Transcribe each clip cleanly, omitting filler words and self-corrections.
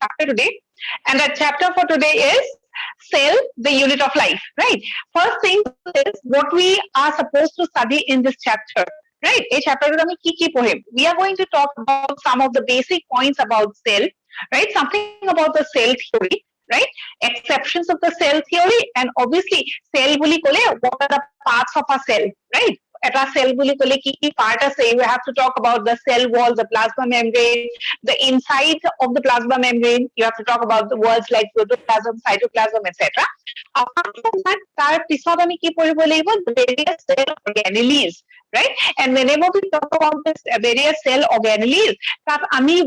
chapter today, and that chapter for today is cell, the unit of life, right? First thing is what we are supposed to study in this chapter, right? A chapter ki pohem. We are going to talk about some of the basic points about cell, right? Something about the cell theory, right? Exceptions of the cell theory, and obviously cell boli kole what are the parts of a cell, right? At a cell boli kole ki part ase, you have to talk about the cell wall, the plasma membrane, the inside of the plasma membrane. You have to talk about the words like protoplasm, cytoplasm, etc. Apart from that, tar pisot ami ki poribo lagibo, the various cell organelles, right? And whenever we talk about this various cell organelles,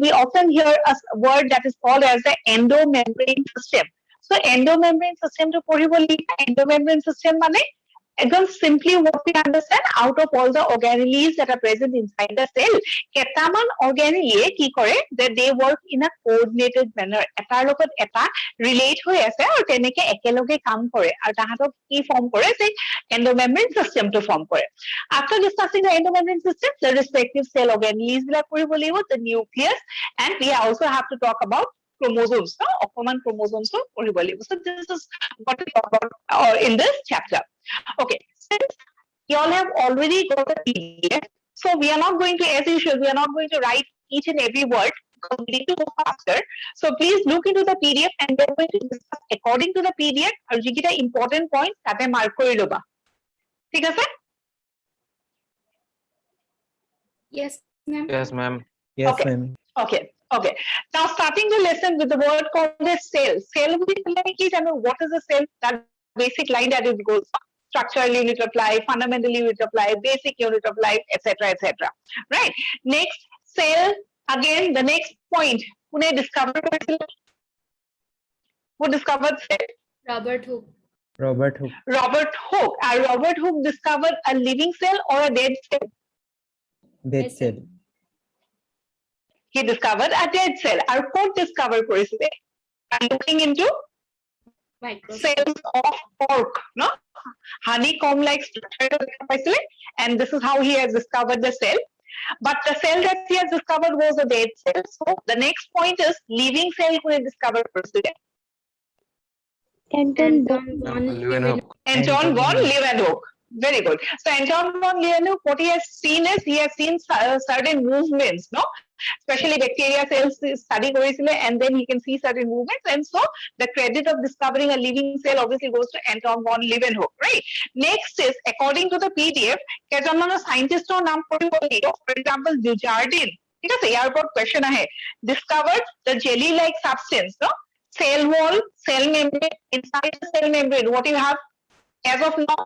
we often hear a word that is called as the endomembrane system. So endomembrane system to পঢ়িব লাগিব, endomembrane system মানে again, simply what we understand, out of all the organelles that are present inside the cell, ketaman organelle ki kore that they work in a coordinated manner. Etar logot eta relate hoi ase aru teneke ekeloge kaam kore aru tahatok ki form kore se endomembrane system to form kore. After discussing the endomembrane system, the respective cell organelles bilak poribo lagibo, the nucleus, and we also have to talk about chromosomes, no? Common chromosomes to poribo lagibo. So this is what we talk about in this chapter. Okay, since you all have already got a PDF, so we are not going to, as usual, we are not going to write each and every word because we need to go faster. So please look into the PDF and we're going to discuss according to the PDF. Aru jikita important points tate mark kori loba. Thik ase? Yes, ma'am. Yes, ma'am. Yes, Okay. ma'am. Okay. Okay. Now starting the lesson with the word called as cell. Cell, what is a cell? That basic line that it goes. Structural unit of life, fundamental unit of life, basic unit of life, etc., etc. Right? Next, cell. Again, the next point. Who discovered cell? Who discovered cell? Robert Hooke. Robert Hooke. Robert Hooke. Robert Hooke discovered a living cell or a dead cell? Dead cell. He discovered a dead cell. Our code discovered korisile. And looking into Microscope. cells of cork, no? Honeycomb-like structure, and this is how he has discovered the cell. But the cell that he has discovered was a dead cell. So the next point is living cell who he discovered first. Anton von Leeuwenhoek. Anton von Leeuwenhoek. Very good. So Anton von Leeuwenhoek, what he has seen is he has seen certain movements, no? Especially bacteria cells study korisile, and then he can see certain movements, and so the credit of discovering a living cell obviously goes to Anton von Leeuwenhoek, right? Next is according to the PDF, kejon scientist naam poribo lagibo. For example, Dujardin. ঠিক আছে, ইয়াৰ ওপৰত question আহে. Discovered the jelly-like substance, no? Cell wall, cell membrane, inside the cell membrane, what you have? As of now,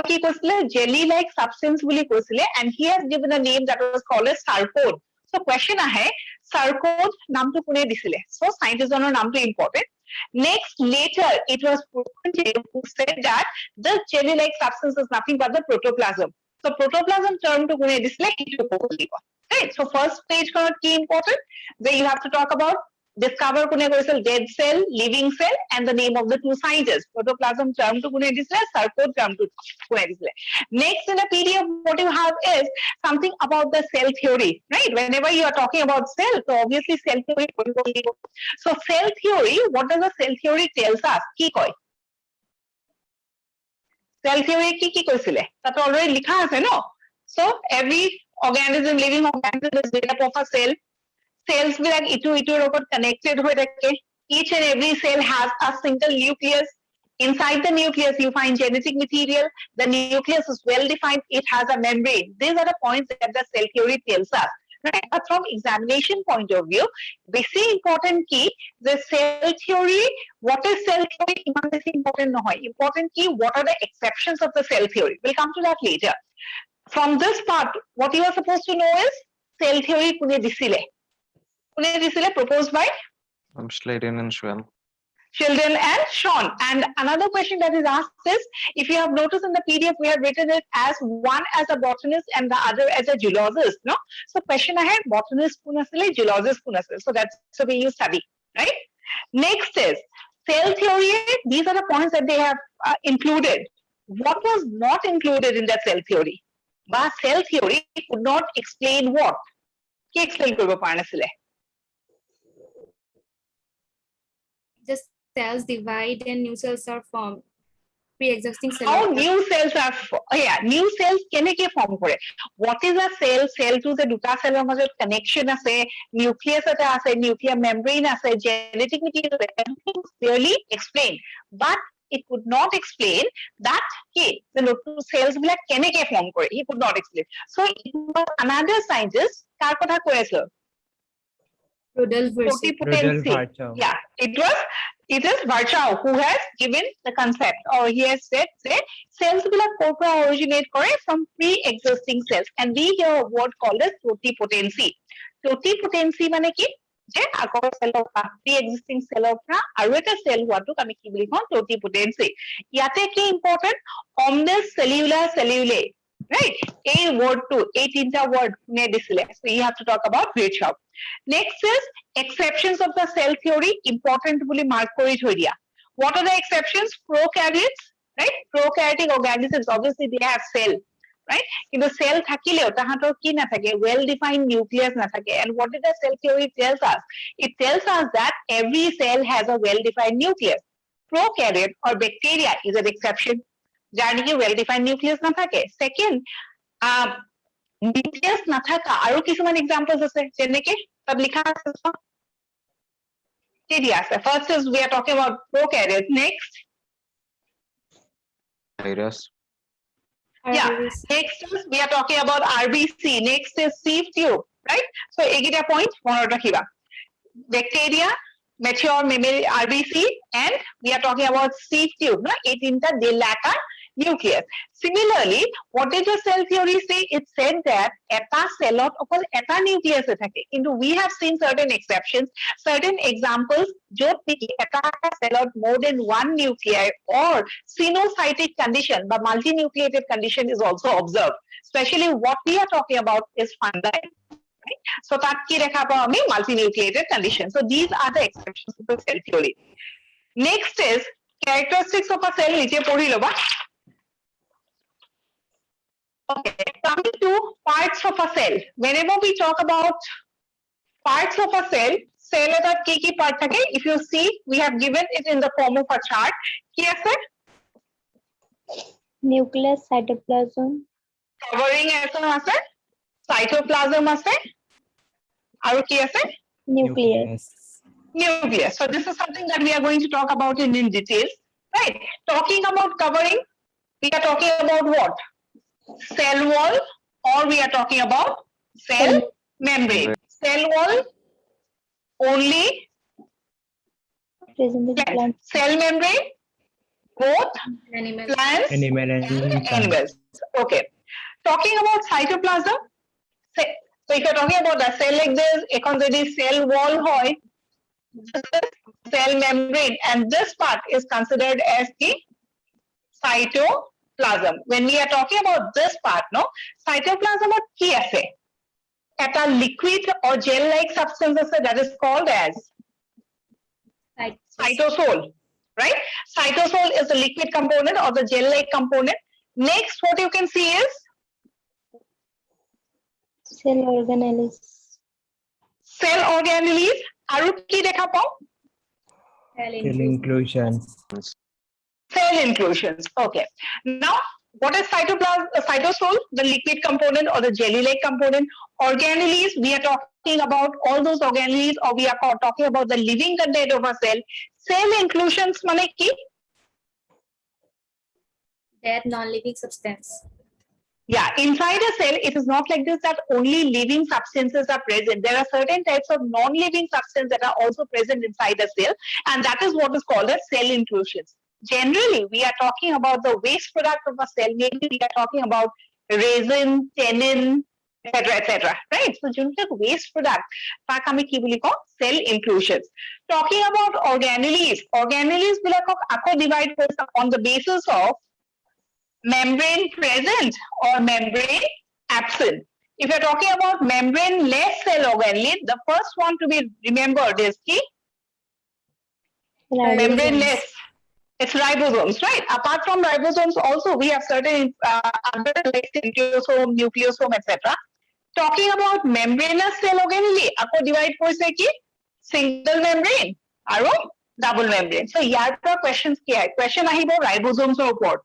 he কৈছিলে jelly-like substance বুলি কৈছিলে, and he has given a name that was called as sarcode. So question ahe, sarcode namto kune disile. So scientist joner namto important. Next, later it was who said that the jelly-like substance is nothing but the protoplasm. So protoplasm term to kune disile itu poribo. Right? So first page key important. Where you have to talk about discover kune korisile dead cell, living cell, and the name of the two scientists. Protoplasm term to kune disile, sarcode term to kune disile. Next in the PDF, what you have is something about the cell theory, right? Whenever you are talking about cell, so obviously cell theory. So cell theory, what does the cell theory tells us? Ki koi? Cell theory ki koisile? That already likha ase, no? So every organism, living organism is made up of a cell. Cells will like itu connected hoi thake. Each and every cell has a single nucleus. Inside the nucleus, you find genetic material. The nucleus is well defined. It has a membrane. These are the points that the cell theory tells us. Right? But from examination point of view, basic important key, the cell theory, what is cell theory? Important nohoy. Important key, what are the exceptions of the cell theory? We'll come to that later. From this part, what you are supposed to know is cell theory kune disile. Kune disile proposed by Schleiden and Schwell. Children and Sean. And another question that is asked is, if you have noticed in the PDF, we have written it as one as a botanist and the other as a geologist, no? So question ahead, botanist kunasile, geologist kunasile. So that's the way you study, right? Next is cell theory. These are the points that they have included. What was not included in the cell theory? But cell theory could not explain what? Ki explain korbo parnasile. just cells divide and new cells are formed. Pre-existing cell. How order. new cells are new cells কেনেকে form কৰে? What is a cell? Cell to the দুটা cellৰ মাজত connection আছে, nucleus এটা আছে, nuclear membrane আছে, genetic material everything is clearly explained, but it could not explain that the নতুন cells বিলাক কেনেকে form কৰে. He could not explain. So it was another scientist কাৰ কথা কৈ আছে? Rudolf Virchow. Rudolf Totipotency. Virchow. Yeah, it is Virchow who has given the concept, or he has said cells will originate from pre-existing cells, and we hear a word called as totipotency. Totipotency মানে কি? যে আগৰ cell pre-existing cell আৰু এটা cell হোৱাটোক আমি কি বুলি কওঁ? Totipotency. ইয়াতে কি important? Omnis cellula cellulae. Right? A word to a তিনটা word নে দিছিলে. So you have to talk about Virchow. Next is exceptions of the cell theory, important bully mark কৰি থৈ দিয়া. What are the exceptions? Prokaryotes, right? Prokaryotic organisms, obviously they have cell, right? কিন্তু cell থাকিলেও তাহাঁতৰ কি নাথাকে? Well-defined nucleus নাথাকে. And what did the cell theory tells us? It tells us that every cell has a well-defined nucleus. Prokaryote or bacteria is an exception. যাৰ নেকি well-defined nucleus নাথাকে. Second, nucleus নাথাকা আৰু কিছুমান examples আছে যেনেকে তাত লিখা আছে first is we are talking about prokaryotes. Next, Virus. yeah, Virus. next is we are talking about RBC. Next is sieve tube, right? So egita point moনত ৰাখিবা. Bacteria, mature mammary RBC, and we are talking about sieve tube. No, এই তিনটা they lack a nucleus. Similarly, what did the cell theory say? It said that eta cellot অকল এটা nucleus থাকে. কিন্তু we have seen certain exceptions, certain examples য'ত নেকি এটা cellot more than one nuclei or sinusitic condition বা multinucleated condition is also observed. Especially what we are talking about is fungi. Right? So তাত কি দেখা পাওঁ আমি? Multinucleated condition. So these are the exceptions of the cell theory. Next is characteristics of a cell. নিচে পঢ়ি ল'বা. Okay, coming to parts of a cell. Whenever we talk about parts of a cell, cell etat ki part thake? If you see, we have given it in the form of a chart. Ki ase? Nucleus, cytoplasm, Covering ase? Cytoplasm ase? Aru ki ase? nucleus. Nucleus. So this is something that we are going to talk about in detail. Right? Talking about covering, we are talking about what? Cell wall, or we are talking about cell membrane. Cell wall only, Present in plant. cell membrane both Animal. plants Animal and and animals. Okay. Talking about cytoplasm, so if you're talking about a cell like this, এখন যদি cell wall হয়, this is cell membrane, and this part is considered as the cytoplasm. When we are talking about this part, no, cytoplasm or ki ase? At a liquid or gel-like substance that is called as cytosol, right? Cytosol is the liquid component or the gel-like component. Next, what you can see is Cell organelles. cell organelles. Aru ki dekha pao? Cell cell inclusions. Cell inclusions. Okay. Now, what is cytosol? The liquid component or the jelly-like component. Organelles, we are talking about all those organelles, or we are talking about the living content of a cell. Cell inclusions mane ki? Dead non-living substance. Yeah, inside a cell, it is not like this that only living substances are present. There are certain types of non-living substances that are also present inside a cell, and that is what is called as cell inclusions. Generally, we are talking about the waste product of a cell. Maybe we are talking about resin, tannin, etc. Right? So, juntak waste product, tak ami ki boli ko? Cell inclusions. Talking about organelles, organelles bilakok ako divide on the basis of membrane present or membrane absent. If you're talking about membrane-less cell organelle, the first one to be remembered is ki membrane-less. It's ribosomes, right? Apart from ribosomes, also we have certain other like centriosome, nucleosome, etc. Talking about membranous cell organelle, ako divide koise ki single membrane, aro Double membrane. So ইয়াৰ পৰা questions কি হয়? Question আহিব ribosomes ৰ ওপৰত.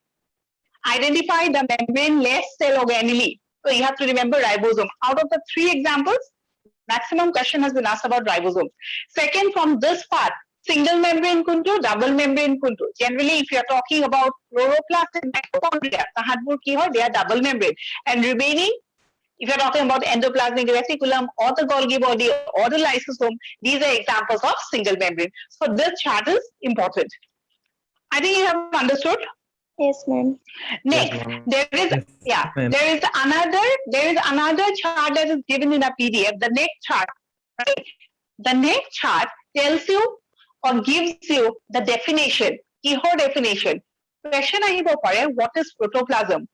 Identify the membrane-less cell organelle. So you have to remember ribosome. Out of the 3 examples, maximum question has been asked about ribosome. Second, from this part, single membrane kuntu, double membrane kuntu. Generally, if you are talking about chloroplast and mitochondria, they are double membrane. And remaining, if you are talking about endoplasmic reticulum or the Golgi body or the lysosome, these are examples of single membrane. So this chart is important. I think you have understood. Yes, ma'am. Next, ma'am. there is ma'am. there is another chart that is given in a PDF. The next chart, right? The next chart tells you or gives you the definition. Kihor definition. Question ahibo pare, what is protoplasm?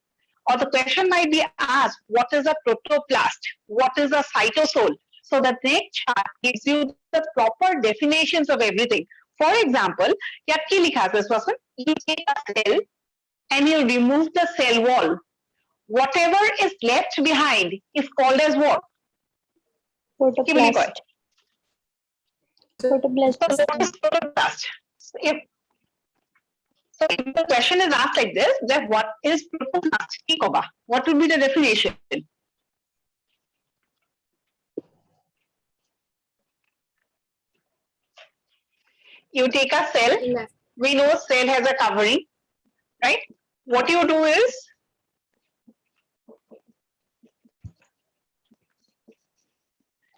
Or the question might be asked, what is a protoplast? What is a cytosol? So the next chart gives you the proper definitions of everything. For example, yat ki likha ase person? You take a cell and you remove the cell wall. Whatever is left behind is called as what? Ki boli koy? Protoplast. So what is protoplast? So if the question is asked like this, that what is protoplast? Ki koba? What would be the definition? You take a cell. Left. We know cell has a covering, right? What you do is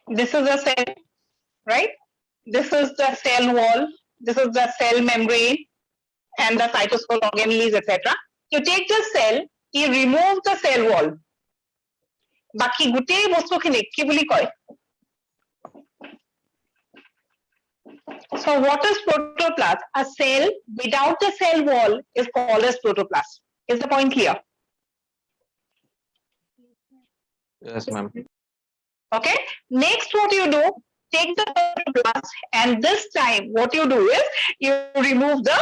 this is a cell, right? This is the cell wall, this is the cell membrane, and the cytosol organelles, etc. You take the cell, you remove the cell wall. Baki gutei bostu khini ki boli koy? So what is protoplast? A cell without the cell wall is called as protoplast. Is the point clear? Yes, ma'am. Okay. Next, what you do? Take the protoplast, and this time, what you do is you remove the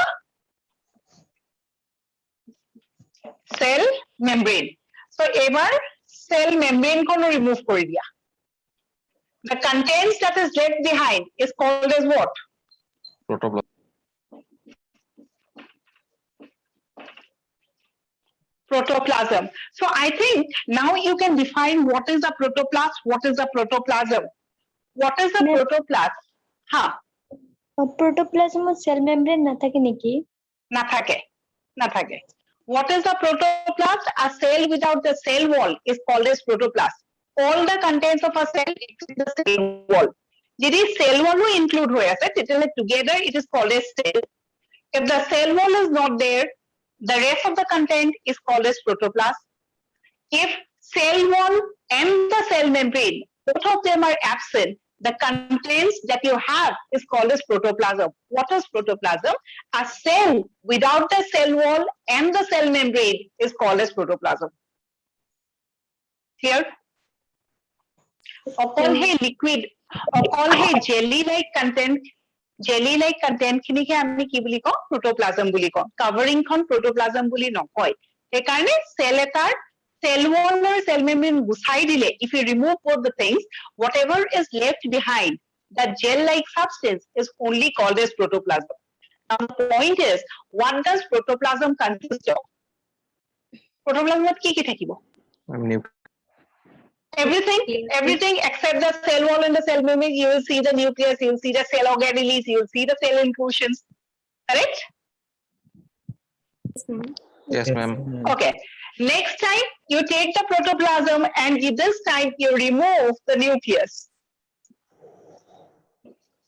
cell membrane. So, ever cell membrane ko remove kori diya. The contents that is left behind is called as what? Protoplasm. Protoplasm. So I think now you can define what is the protoplast, what is the protoplasm. What is the Ma'am. protoplast? Ha, Protoplasm or cell membrane na thake niki? na thake. What is the protoplast? A cell without the cell wall is called as protoplast. All the contents of a cell except the cell wall. Jedi cell wall will include hoye ase, together it is called as cell. If the cell wall is not there, the rest of the content is called as protoplast. If cell wall and the cell membrane, both of them are absent, the contents that you have is called as protoplasm. What is protoplasm? A cell without the cell wall and the cell membrane is called as protoplasm. Here, all hey liquid, all hey jelly-like content খিনি কে আমি কি বুলি কওঁ protoplasm বুলি কওঁ covering খন protoplasm বুলি নকয় সেইকাৰণে cell এটাৰ cell wall or cell membrane গুচাই দিলে if you remove both the things whatever is left behind that gel-like substance is only called as protoplasm. Now the point is what does protoplasm consist of? Protoplasm কি কি থাকিব? Everything except the cell wall and the cell membrane. You will see the nucleus, you will see the cell organelles, you will see the cell inclusions. Correct? Yes, ma'am. Yes, ma'am. Okay. Next time you take the protoplasm and this time you remove the nucleus.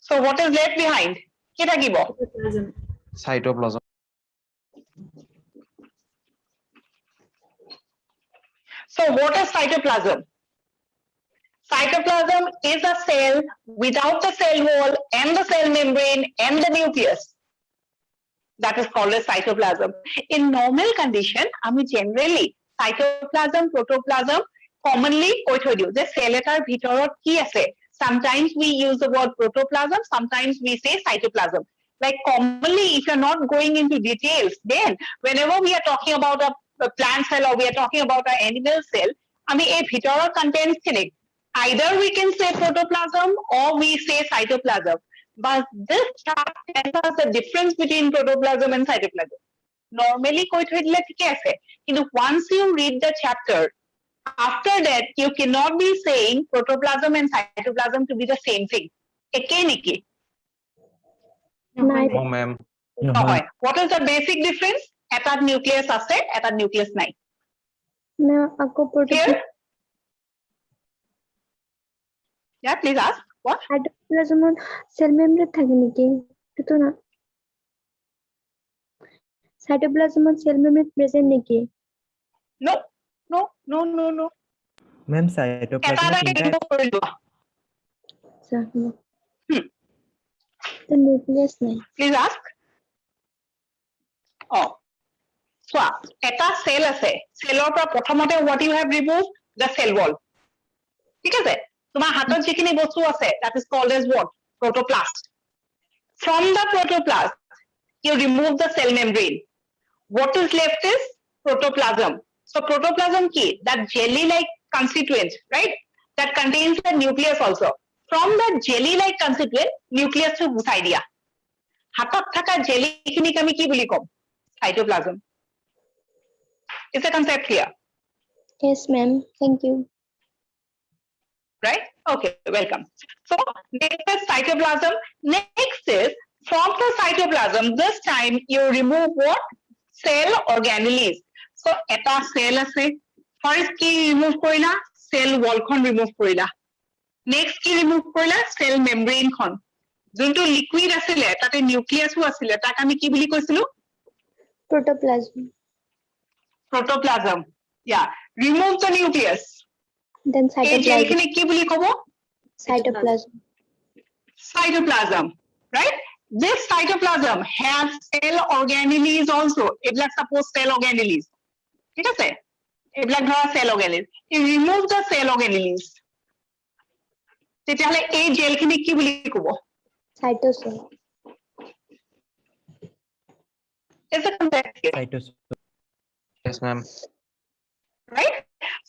So what is left behind? কি থাকিব? Protoplasm. Cytoplasm. So what is cytoplasm? Cytoplasm is a cell without the cell wall and the cell membrane and the nucleus. That is called as cytoplasm. In normal condition, আমি generally cytoplasm, protoplasm commonly কৈ থৈ দিওঁ যে cell এটাৰ ভিতৰত কি আছে. Sometimes we use the word protoplasm, sometimes we say cytoplasm. Like commonly, if you're not going into details, then whenever we are talking about a plant cell or we are talking about an animal cell, আমি এই ভিতৰৰ contents খিনিক either we can say protoplasm or we say cytoplasm. but this chart tells us the difference between protoplasm and cytoplasm. Normally কৈ থৈ দিলে ঠিকে আছে, কিন্তু once you read the chapter, after that you cannot be saying protoplasm and cytoplasm to be the same thing. একেই নেকি? নাই No, ma'am. নহয়. What is the basic difference? এটাত নিউক্লিয়াছ আছে, এটাত নিউক্লিয়াছ নাই। না আকৌ Clear? protoplasm Yeah, please ask. What? cytoplasmত cell membrane থাকে নেকি সেইটো না cytoplasmত cell membrane present নেকি No, no, no, no, no. Ma'am, এটা cytoplasm এটাকে তিনটা remove কৰি লোৱা। আচ্ছা Hmm. তো নিউক্লিয়াছ নাই Please ask. Oh, চোৱা, এটা cell আছে, cellৰ পৰা প্ৰথমতে what you have removed? The cell wall. ঠিক আছে? তোমাৰ হাতত যিখিনি বস্তু আছে, that is called as what? Protoplast. From the protoplast, you remove the cell membrane. What is left is protoplasm. So protoplasm কি? That jelly-like constituent, right? That contains the nucleus also. From that jelly-like constituent, nucleus to গুচাই দিয়া। হাতত থকা jelly খিনিক আমি কি বুলি কম? Cytoplasm. Is the concept clear? yes ma'am thank you Right? Okay, welcome. So next is cytoplasm. Next is from the cytoplasm, this time you remove what? Cell organelles. So eta cell আছে, first কি remove কৰিলা? Cell wall খন remove কৰিলা। Next কি remove কৰিলা? Cell membrane খন। যোনটো liquid আছিলে, তাতে nucleusও আছিলে, তাক আমি কি বুলি কৈছিলো? protoplasm Protoplasm. Yeah, remove the nucleus. then এই cytoplasm জেলখিনি কি বুলি ক'ব? cytoplasm Cytoplasm, right? This cytoplasm has cell organelles also. এইবিলাক suppose cell organelles. ঠিক আছে? এইবিলাক ধৰা cell organelles. You remove the cell organelles. তেতিয়াহ'লে এই জেলখিনি কি বুলি ক'ব? cytosol Is it correct? cytosol. Yes, ma'am. Right?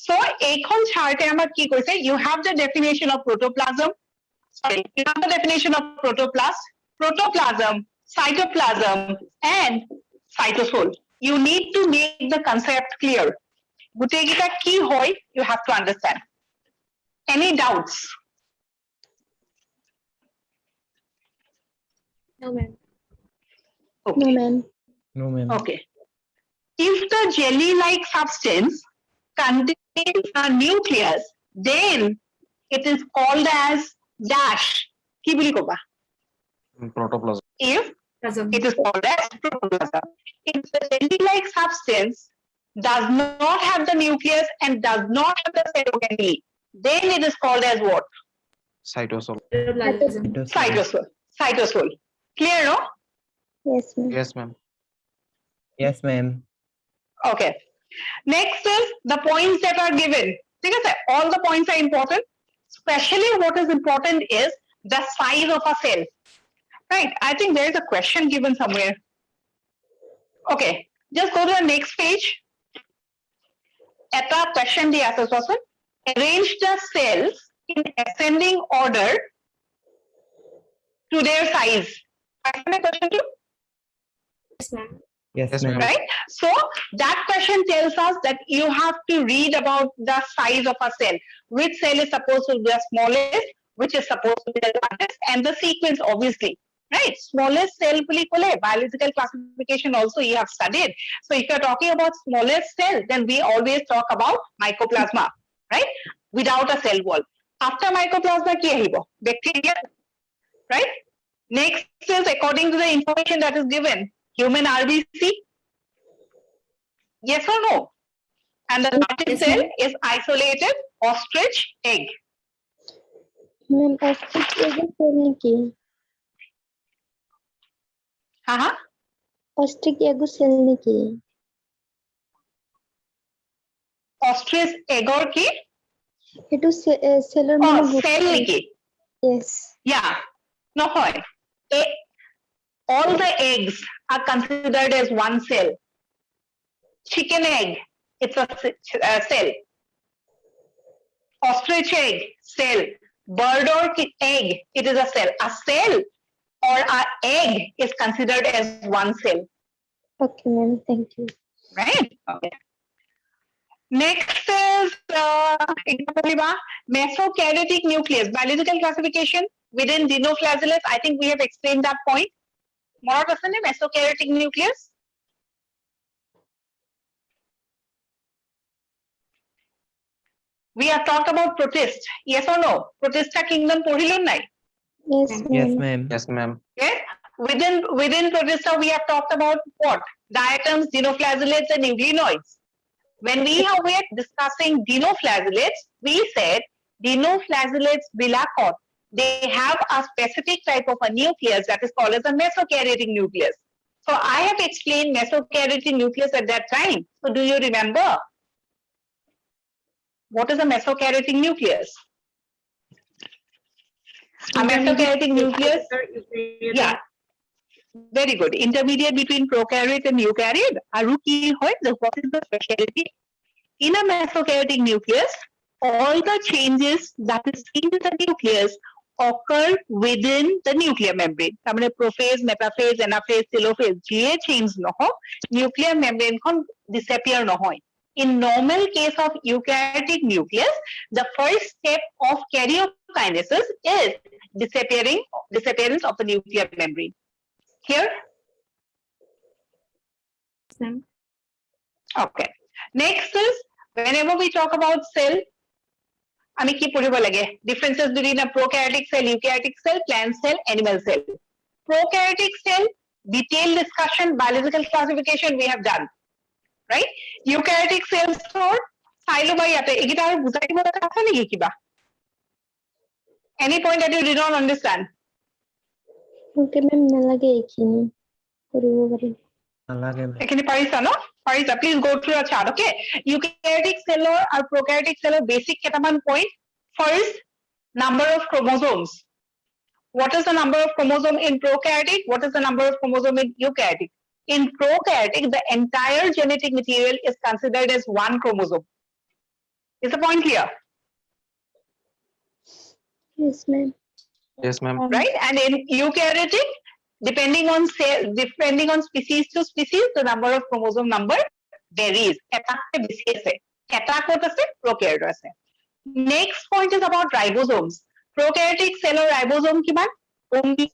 So এইখন চাৰ্টে আমাক কি কৈছে? You have the definition of protoplasm. Sorry, you have the definition of protoplast, protoplasm, cytoplasm, and cytosol. You need to make the concept clear. গোটেইকেইটা কি হয়, you have to understand. Any doubts? No, ma'am. Okay. no ma'am No, ma'am. Okay. If the jelly-like substance contains a nucleus, then it is called as dash. কি বুলি ক'বা? Protoplasm. If Plasm. it is called as protoplasm. If the jelly-like substance does not have the nucleus and does not have the cell organelle, then it is called as what? Cytosol. Protoplasm. Cytosol. Cytosol. Cytosol. Clear, no? yes ma'am Yes, ma'am. Yes, ma'am. Okay. Next is the points that are given. ঠিক আছে? All the points are important. Especially what is important is the size of a cell. Right? I think there is a question given somewhere. Okay. Just go to the next page. Eta question di আছে চোৱাচোন। Arrange the cells in ascending order to their size. Asking question to? Yes, ma'am. Yes, Yes, ma'am. ma'am. Right? So that question tells us that you have to read about the size of a cell. Which cell is supposed to be the smallest, which is supposed to be the largest, and the sequence obviously. Right? Smallest cell বুলি ক'লে, biological classification also you have studied. So if you're talking about smallest cell, then we always talk about mycoplasma. Right? Without a cell wall. After mycoplasma কি আহিব? Bacteria. Right? Next is according to the information that is given. Human RBC? Yes or no? And the largest Yes, cell ma'am. is isolated ostrich egg. ma'am ostrich egg cell নেকি Uh-huh. ostrich egg cell নেকি Ostrich egg or কি? সেইটো cellৰ Oh, মানে cell নেকি? yes Yeah. নহয়. All the eggs are considered as one cell. Chicken egg, it's a cell. Ostrich egg, cell. Bird or egg, it is a cell. A cell or our egg is considered as one cell, Okay, ma'am. Thank you. right? Okay. Next is mesokaryotic nucleus. Biological classification within dinoflagellates. I think we have explained that point. More of a mesokaryotic nucleus. We have talked about protist. Yes or no? Protista kingdom পড়িলন নাই? Yes, Yes, ma'am. ma'am. Yes, ma'am. Yes. Within protista, we have talked about what? Diatoms, dinoflagellates, and nucleonoids. When we were discussing dinoflagellates, we said dinoflagellates bilakot, they have a specific type of a nucleus that is called as a mesokaryotic nucleus. So I have explained mesokaryotic nucleus at that time. So do you remember? What is a mesokaryotic nucleus? A mesokaryotic nucleus, yeah, very good. Intermediate between prokaryote and eukaryote. Aru ki hoy, what is the specialty? In a mesokaryotic nucleus, all the changes that is seen in the nucleus occur within the nuclear membrane. তারমানে prophase, metaphase, anaphase, telophase, যে change নহওক, nuclear membrane খন disappear নহয়. In normal case of eukaryotic nucleus, the first step of karyokinesis is disappearance of the nuclear membrane. Here? Ma'am. Okay. Next is, whenever we talk about cell, আমি কি পঢ়িব লাগে? Differences between a prokaryotic cell, eukaryotic cell, plant cell, animal cell. Prokaryotic cell, detailed discussion, biological classification we have done. Right? Eukaryotic cells ৰ চাই ল'বা ইয়াতে, এইকেইটা আৰু বুজাই দিব লগা আছে নেকি কিবা? Any point that you did not understand? Okay, ma'am. নালাগে এইখিনি কৰিব পাৰিম। নালাগে, ma'am. এইখিনি পাৰিছা ন? পাৰিছা? Please go through a chart, okay? Eukaryotic cell আৰু prokaryotic cell basic কেইটামান point. First, number of chromosomes. What is the number of chromosome in prokaryotic? What is the number of chromosome in eukaryotic? In prokaryotic, the entire genetic material is considered as one chromosome. Is the point clear? Yes, ma'am. Yes, ma'am. Right? And in eukaryotic, depending on species to species, the number of chromosome number varies. এটাতকে বেছি আছে। এটা ক'ত আছে? Prokaryote আছে। Next point is about ribosomes. Prokaryotic cell or ribosome কিমান? Only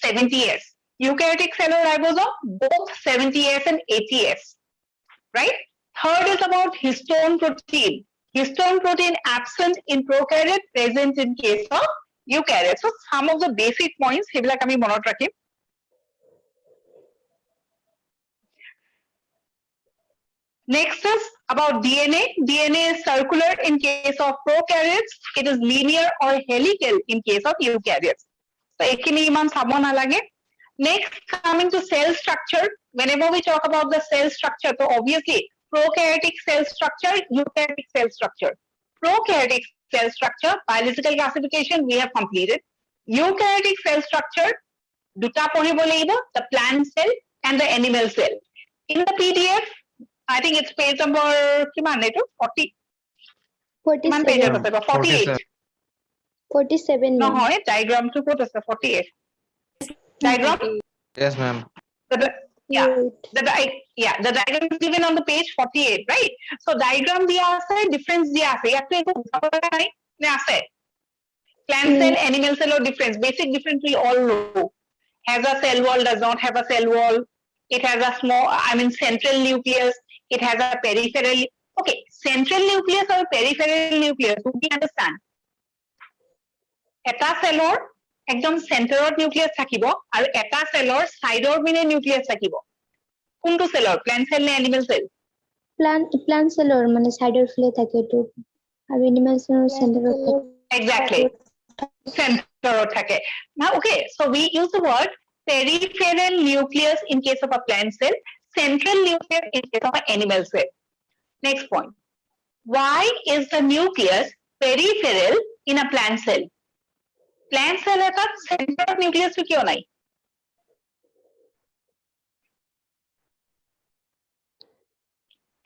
70S. Eukaryotic cell or ribosome, both 70S and 80S. Right? Third is about histone protein. Histone protein absent in prokaryote, present in case of eukaryote. So some of the basic points, সেইবিলাক আমি মনত ৰাখিম। Next is about DNA. DNA is circular in case of prokaryotes. It is linear or helical in case of eukaryotes. So এইখিনি ইমান চাব নালাগে। Next, coming to cell structure. Whenever we talk about the cell structure, so obviously prokaryotic cell structure, eukaryotic cell structure. Prokaryotic cell structure, biological classification we have completed. Eukaryotic cell structure, দুটা পঢ়িব লাগিব, the plant cell and the animal cell. In the PDF, I think it's page number কিমান এইটো 40 কিমান 47. pages আছে 48 47, ma'am. নহয় diagram টো ক'ত আছে 48 diagram Yes, ma'am. yeah Wait. the diagram is given on the page 48, right? So diagram দিয়া আছে, difference দিয়া আছে, ইয়াতে একো বুজাব লগা নাই নে আছে? Plant cell, animal cell or difference, basic difference we all know. Has a cell wall, does not have a cell wall. It has a central nucleus. It has a peripheral. Okay, central nucleus or peripheral nucleus, do we understand? এটা cellৰ একদম centerত nucleus থাকিব আৰু এটা cellৰ sideৰ পিনে nucleus থাকিব। কোনটো cellৰ? Plant cell নে animal cell? Plant cell or মানে সাইডৰ ফালে থাকে তো আৰু animal cell চেন্টাৰত থাকে। Exactly. Centerত থাকে। Now, okay, so we use the word peripheral nucleus in case of a plant cell, central nucleus in case of an animal cell. Next point. Why is the nucleus peripheral in a plant cell? Plant cell এটাত central nucleus টো কিয় নাই?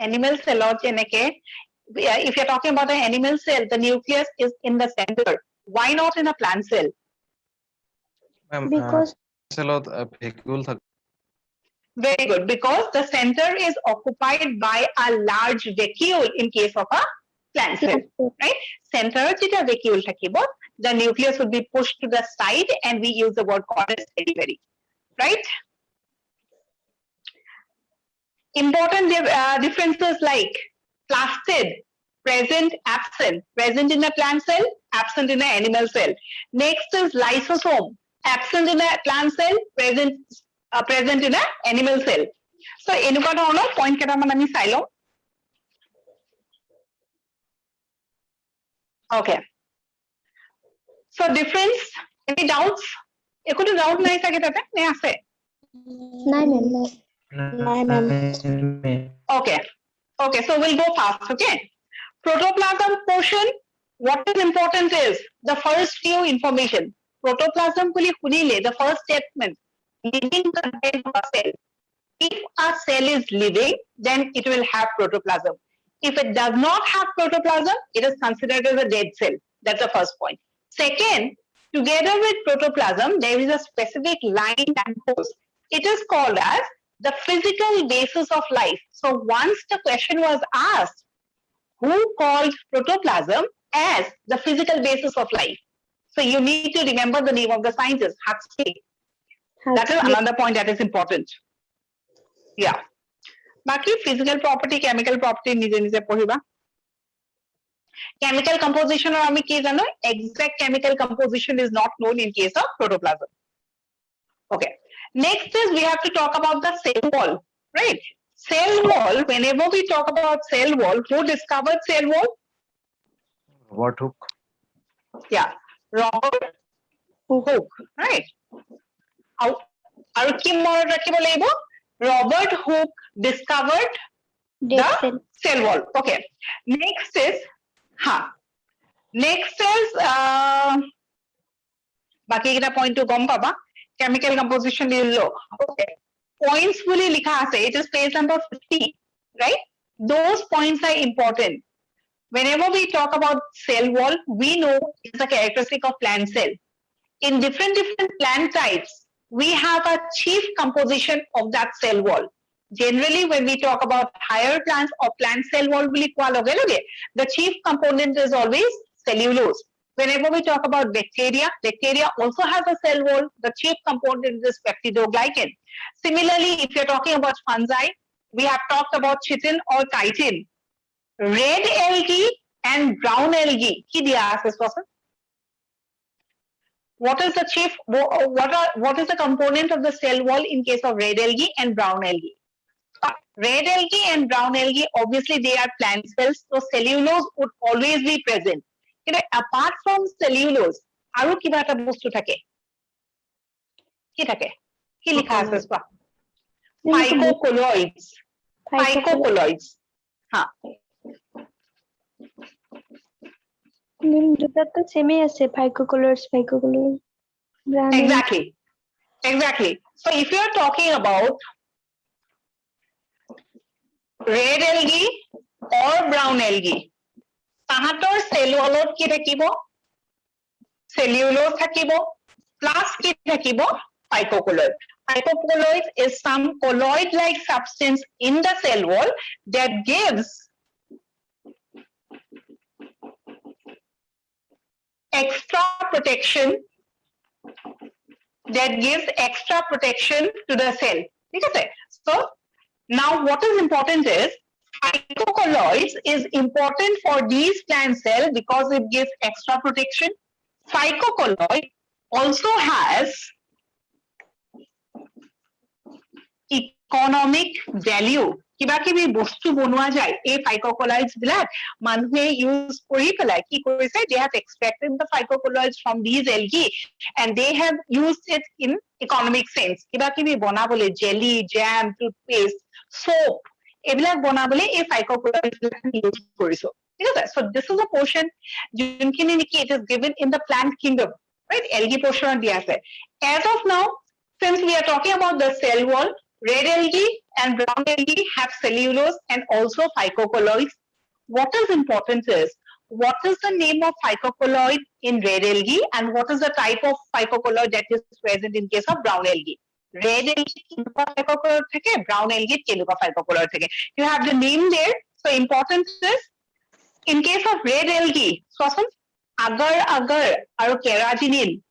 Animal cell যেনেকে, if you're talking about an animal cell, the nucleus is in the center. Why not in a plant cell? Ma'am, Because cellot vacuole থাকে Very good, because the center is occupied by a large vacuole in case of a plant cell, right? Center jeta vacuole thakibo, the nucleus would be pushed to the side, and we use the word called as periphery, right? Important differences like plastid, present, absent. Present in a plant cell, absent in an animal cell. Next is lysosome, absent in a plant cell, present in an animal cell. So এনেকুৱা ধৰণৰ point কেইটামান আমি চাই লওঁ। Okay. So difference, any doubts? একোটো doubt নাই চাগে তাতে নে আছে? নাই মেম Nine, ma'am. Okay. Okay, so we'll go fast, okay? Protoplasm portion, what is important is the first few information. Protoplasm kuli khudile, the first statement, living content of a cell. If a cell is living, then it will have protoplasm. If it does not have protoplasm, it is considered as a dead cell. That's the first point. Second, together with protoplasm, there is a specific line and pose. It is called as the physical basis of life. So once the question was asked, who called protoplasm as the physical basis of life? So you need to remember the name of the scientist, Huxley. That is another point that is important. Yeah. Baki physical property, chemical property nije nije pohiba. Chemical composition or ami ki jano, exact chemical composition is not known in case of protoplasm. Okay. Next is we have to talk about the cell wall, right? Cell wall, whenever we talk about cell wall, who discovered cell wall? Robert Hooke Yeah, Robert Hooke, right? Aru ki mone rakhibo laibo? Robert Hooke discovered dead the cell cell wall. Okay. Next is baki kita point to gom paba. Chemical composition is low. Okay. Points fully likha ase. It is page number 50, right? Those points are important. Whenever we talk about cell wall, we know it's a characteristic of plant cell. In different plant types, we have a chief composition of that cell wall. Generally, when we talk about higher plants or plant cell wall, the chief component is always cellulose. Whenever we talk about bacteria also has a cell wall. The chief component is peptidoglycan. Similarly, if you're talking about fungi, we have talked about chitin or chitin. Red algae and brown algae. Ki diya ase person? What is the chief? What is the component of the cell wall in case of red algae and brown algae? Red algae and brown algae, obviously they are plant cells, so cellulose would always be present. You know, apart from cellulose, aru kiba eta bostu thake? Ki thake? Ki likha ase swa? Phycocolloids. Phycocolloids. Ha. দুটা তো সেমই আছে phycocolloids brown Exactly. So if you are talking about red algae or brown algae, tahator cell wallot ki thakibo? Cellulose thakibo plus ki thakibo? Phycocolloid. Phycocolloid is some colloid-like substance in the cell wall that gives extra protection to the cell. Okay? So now what is important is phycocolloids is important for these plant cells because it gives extra protection. Phycocolloid also has economic value. কিবা কিবি বস্তু বনোৱা যায় এই phycocolloids বিলাক মানুহে use কৰি পেলাই কি কৰিছে they have extracted the phycocolloids from these algae and they have used it in economic sense কিবা কিবি বনাবলে jelly jam toothpaste soap এইবিলাক বনাবলে এই phycocolloids বিলাক ইউজ কৰিছো ঠিক আছে so this is a portion যোনখিনি নেকি it is given in the plant kingdom right algae portion দিয়া আছে as of now since we are talking about the cell wall red algae and brown algae have cellulose and also phycocolloids. What is important is what is the name of phycocolloid in red algae and what is the type of phycocolloid that is present in case of brown algae? Red algae kenuka phycocolloid theke, brown algae kenuka phycocolloid theke. You have the name there. So important is in case of red algae, so agar aru carrageenan.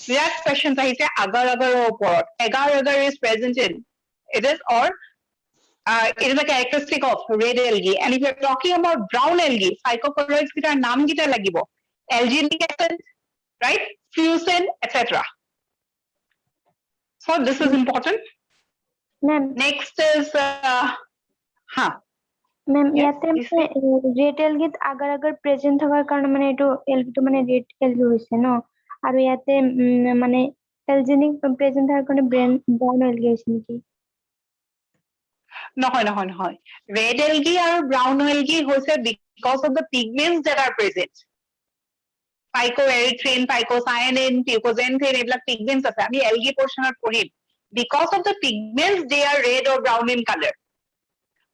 That questions I say agar or agar is present in it is or it is a characteristic of red algae. And if you're talking about brown algae, phycocolloids kita naam kita lagibo. Alginic acid, right? Fusin, etc. So this is important. Ma'am, Next is ma'am, Yes, ইয়াতে মানে red algae আগাৰ present থকাৰ কাৰণে মানে এইটো algae মানে red algae হৈছে ন আৰু ইয়াতে মানে alginic present থকাৰ কাৰণে brown algae হৈছে নেকি? নহয়. Red algae or brown algae হৈছে because of the pigments that are present. Phycoerythrin, phycocyanin, fucoxanthin, এইবিলাক pigments আছে আমি algae portionত পঢ়িম. Because of the pigments they are red or brown in color.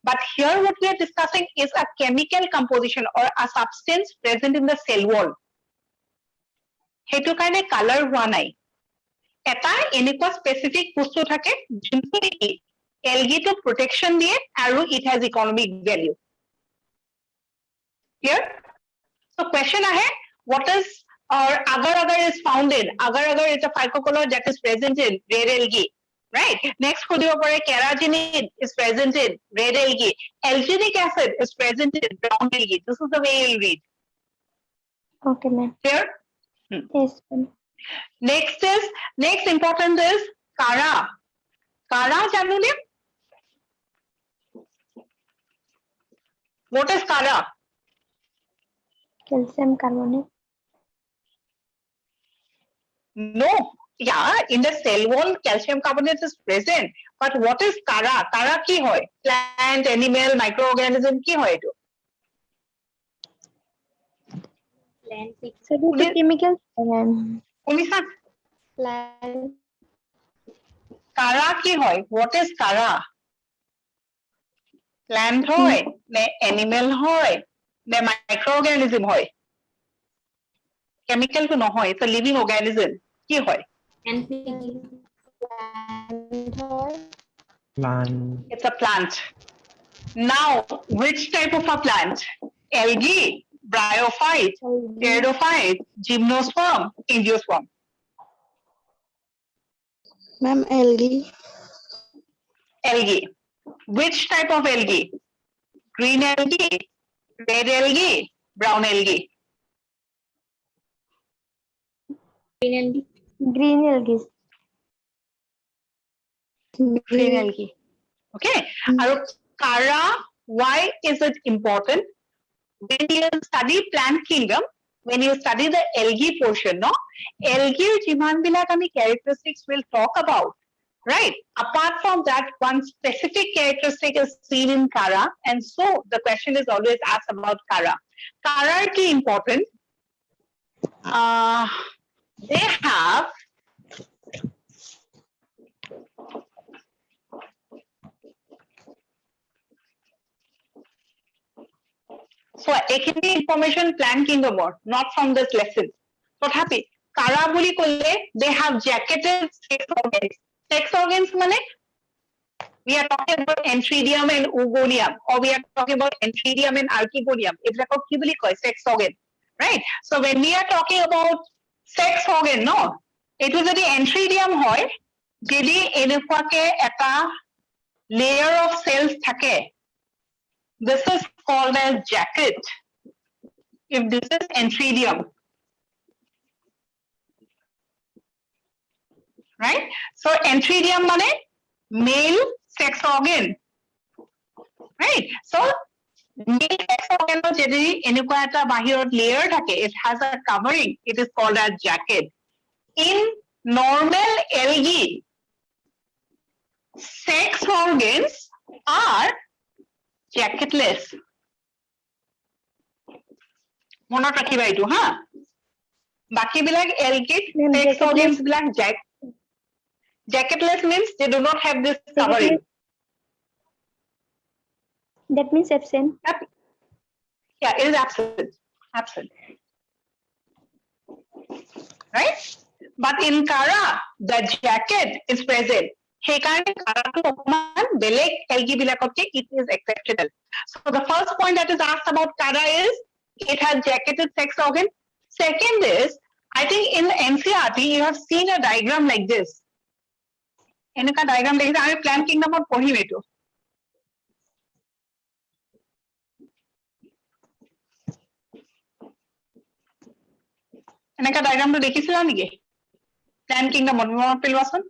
But here what we are discussing is a chemical composition or a substance present in the cell wall. সেইটো কাৰণে color হোৱা নাই. এটা এনেকুৱা specific বস্তু থাকে যোনটো algae to protection দিয়ে আৰু it has economic value. Clear? So question ahe, what is or agar is found in agar is a phycocolloid that is present in red algae, right? Next khodibo pare carrageenan is present in red algae, alginic acid is present in brown algae. This is the way you'll read. Okay, ma'am. Clear? Yes, ma'am. Next important is kara janu ne? What is kara? Calcium carbonate. No, yeah, in the cell wall calcium carbonate is present, but what is kara? Kara ki hoy? Plant, animal, microorganism ki hoy etu? Plant So this is chemical, ma'am. Unisa Plant. kara ki hoy? What is kara? Plant hoy, ne animal hoy, ne microorganism hoy? Chemical to no hoy, it's a living organism. Ki hoy? and Plant. It's a plant. Now, which type of a plant? Algae, bryophyte, pteridophyte, gymnosperm, angiosperm. Ma'am, algae. Algae. Which type of algae? Green algae, red algae, brown algae. Green algae. Green algae. Okay. Aru kara, why is it important? When you study plant kingdom, when you study the algae portion, no? Algae jiman bilak ami characteristics will talk about. Right. Apart from that, one specific characteristic is seen in kara, and so the question is always asked about kara. Kara ki important. They have so ekini information plan kingdom or not from this lesson. Not happy. Kara boli kolle they have jacketed sex organs. Sex organs mane we are talking about Enteridium and Oogonium, or we are talking about Enteridium and Archegonium. It's like a sex organ, right? So when we are talking about sex organ, no, it was the Enteridium hoy, jedi enukwake eta layer of cells thake. This is called as jacket. If this is Enteridium, right? So Enteridium mane male sex organ, right? So male sex organ jedi enukwa eta bahirot layer thake, it has a covering, it is called as jacket. In normal algae, sex organs are jacketless. Monot rakhiba etu ha. Baki bilak algae sex organs bilak jacketless means they do not have this covering. That means absent. Yeah, it is absent. absent. Right? But in Kara, the jacket is present. সেইকাৰণে কাৰাটো অকমান বেলেগ algae বিলাকতকে it is exceptional. So the first point that is asked about Kara is it has jacketed sex organ. Second is, I think in NCERT you have seen a diagram like this. এনেকা diagram দেখিছে আমি Plant Kingdomত পঢ়িম এইটো. এনেকা diagramটো দেখিছিলা নেকি? Plant Kingdomত মনত পেলোৱাচোন.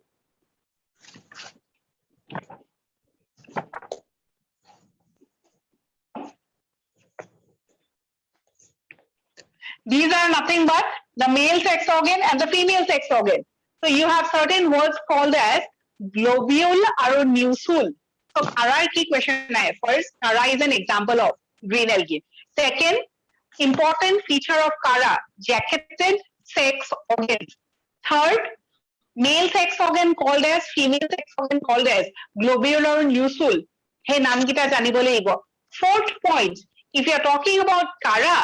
These are nothing but the male sex organ and the female sex organ. So you have certain words called as globule or nucule. So Kara key question hai. First, Kara is an example of green algae. Second, important feature of Kara, jacketed sex organ. Third, male sex organ called as, female sex organ called as globule or nucule. Hey, naam kita janibole ibo. Fourth point, if you are talking about Kara,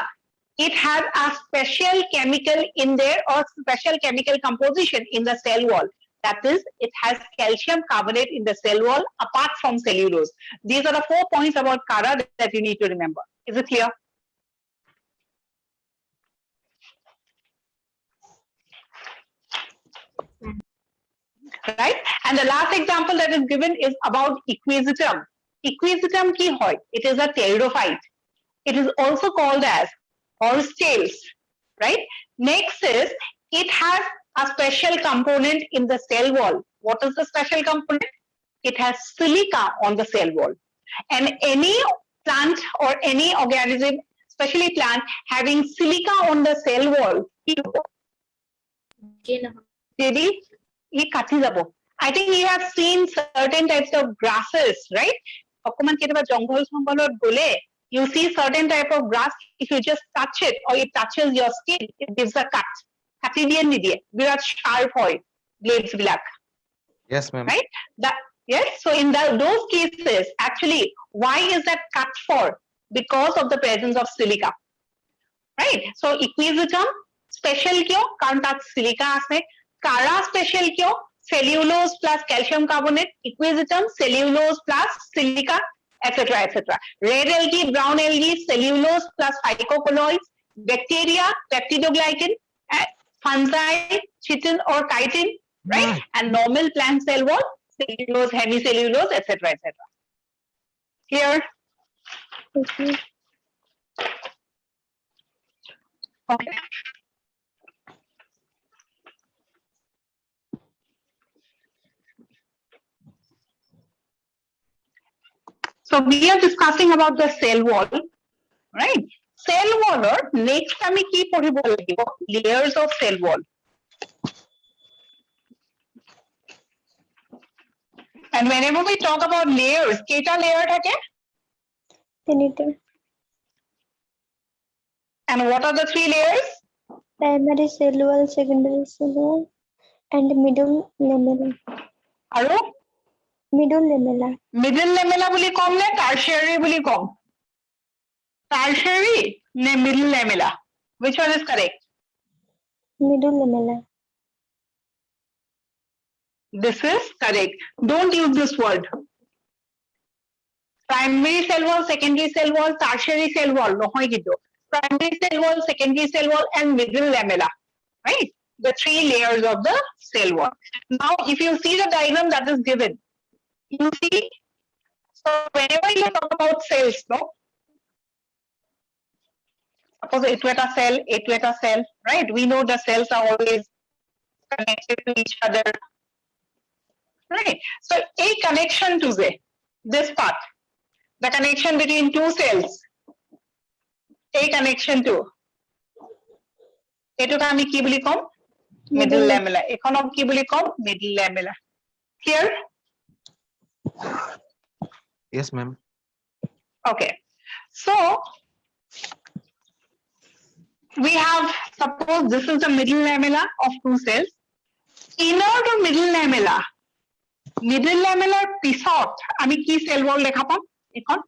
it has a special chemical in there or special chemical composition in the cell wall. That is, it has calcium carbonate in the cell wall apart from cellulose. These are the 4 points about Kara that you need to remember. Is it clear? Right? And the last example that is given is about equisetum. Equisetum ki hoy? It is a pteridophyte. It is also called as horsetails, right? Next is, it has a special component in the cell wall. What is the special component? It has silica on the cell wall. And any plant or any organism, especially plant, having silica on the cell wall, maybe I think you have seen certain types of grasses, right? You see certain type of grass, if you just touch it or it touches your skin, it gives a cut. Virat sharp hoy, blades black. Yes, ma'am. Right? Yes. So in those cases, actually, why is that cut for? Because of the presence of silica. Right? So equisetum special kyo? Karon tat silica ase. Kara special kyo? Cellulose plus calcium carbonate. Equisetum cellulose plus silica, etc., etc. Red algae, brown algae, cellulose plus phycocolloids, bacteria, peptidoglycan, fungi, chitin or chitin, right? And normal plant cell wall, cellulose, hemicellulose, etc., etc. Here. Okay. Okay. So we are discussing about the cell wall, right? Cell wall or next আমি কি পঢ়িব লাগিব? Layers of cell wall. And whenever we talk about layers, কেইটা layer থাকে? তিনিটা And what are the 3 layers? primary cell wall, secondary cell wall, and middle lamella. আৰু Middle lamella. middle lamella বুলি কম নে tertiary বুলি কম? Tertiary নে middle lamella? Which one is correct? Middle lamella. This is correct. Don't use this word. Primary cell wall, secondary cell wall, tertiary cell wall. Nohoy kintu. Primary cell wall, secondary cell wall, and middle lamella. Right? The 3 layers of the cell wall. Now, if you see the diagram that is given, you see, so whenever you talk about cells, no? Suppose itu eta cell, right? We know the cells are always connected to each other, right? So a connection to this part, the connection between 2 cells, a connection to etu ami ki boli kom? Middle lamella. Ekonok ki boli kom? Middle lamella. Here? Yes, ma'am. Okay. So we have, suppose this is the middle lamella of 2 cells. Inner to middle lamella pisot ami ki cell wall dekha pam? Ekon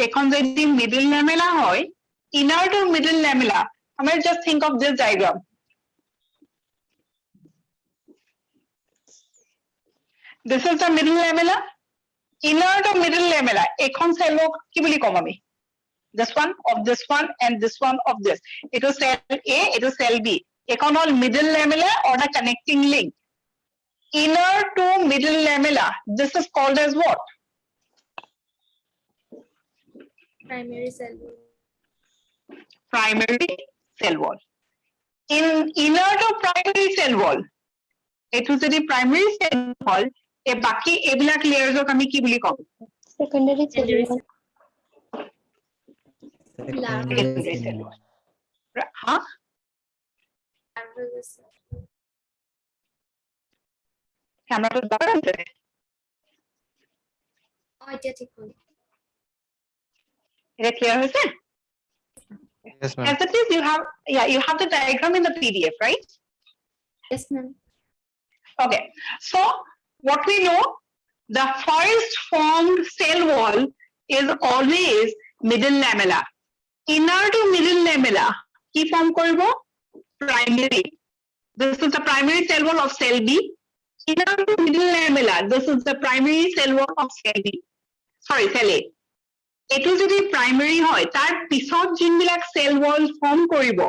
এখন যদি middle lamella হয় inner to middle lamella I mean just think of this diagram this is the middle lamella inner to middle lamella এখন cellok কি বলি কম আমি this one and this one of this it is cell A it is cell B এখন হল middle lamella or the connecting link inner to middle lamella this is called as what Primary cell wall. primary cell wall in inner to primary cell wall এটো যদি primary cell wall এ বাকি এবিলাক layers ক আমি কি বুলি কম secondary cell Secondary wall. secondary cell wall huh ক্যামেরাটা দাঁড়ান এটা ঠিক হলো এটা clear হয়েছে Yes, ma'am. as it is you have the diagram in the PDF right yes ma'am okay so what we know the first formed cell wall is always middle lamella inner to middle lamella কি form করব primary this is the primary cell wall of cell B inner to middle lamella this is the primary cell wall of cell B sorry cell A এটো যদি primary হয় তার পিছত যোনবিলাক cell wall form কৰিব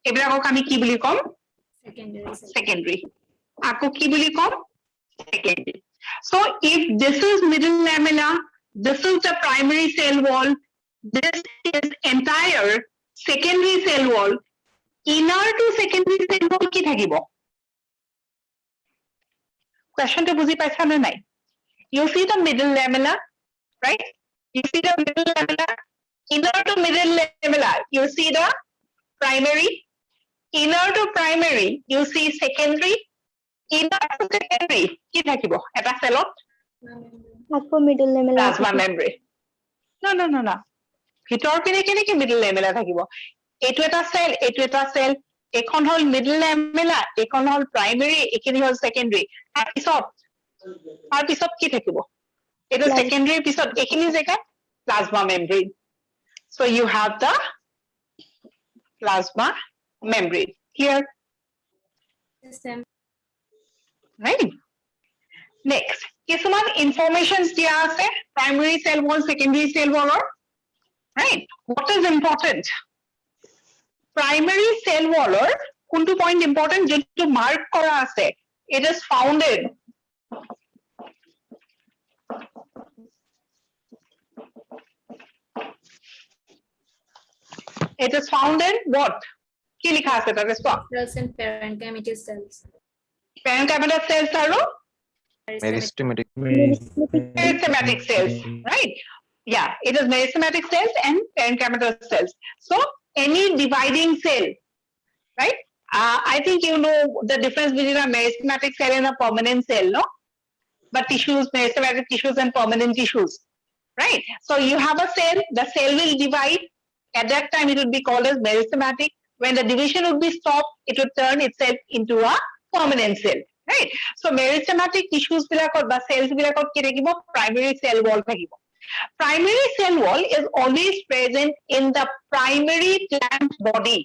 এবিলাকক আমি কি বুলি কম secondary cell secondary আকৌ কি বুলি কম secondary so if this is middle lamella this is the primary cell wall this is entire secondary cell wall inner to secondary cell wall কি থাকিব question টো বুজি পাইছা নে নাই you see the middle lamella right you see the middle lamella inner to middle lamella you see the primary inner to primary you see secondary inner to secondary কি থাকিব এটা সেলত আকৌ middle lamella plasma membrane no no no no ভিতৰ পিনে কেনেকে middle lamella থাকিব এইটো এটা cell এখন হল middle lamella এখন হল primary এখিনি হল secondary তাৰ পিছত কি থাকিব এটা Plasma. secondary পিছত এখিনি জেগা plasma membrane so you have the plasma membrane here yes ma'am right next কিছুমান informations দিয়া আছে primary cell wall secondary cell wall right what is important primary cell wall কোনটো point important যেটো mark কৰা আছে it is founded it is founded what কি লিখা আছে তাতে চোৱা cells and parenchymal cells parenchymal cells আৰু Meristematic. meristematic cells right yeah it is meristematic cells and parenchymal cells so any dividing cell right I think you know the difference between a meristematic cell and a permanent cell no but tissues meristematic tissues and permanent tissues right so you have a cell the cell will divide at that time it would be called as meristematic when the division would be stopped it would turn itself into a permanent cell right so meristematic tissues bilakot ba cells bilakot ki thakibo primary cell wall thakibo primary cell wall is always present in the primary plant body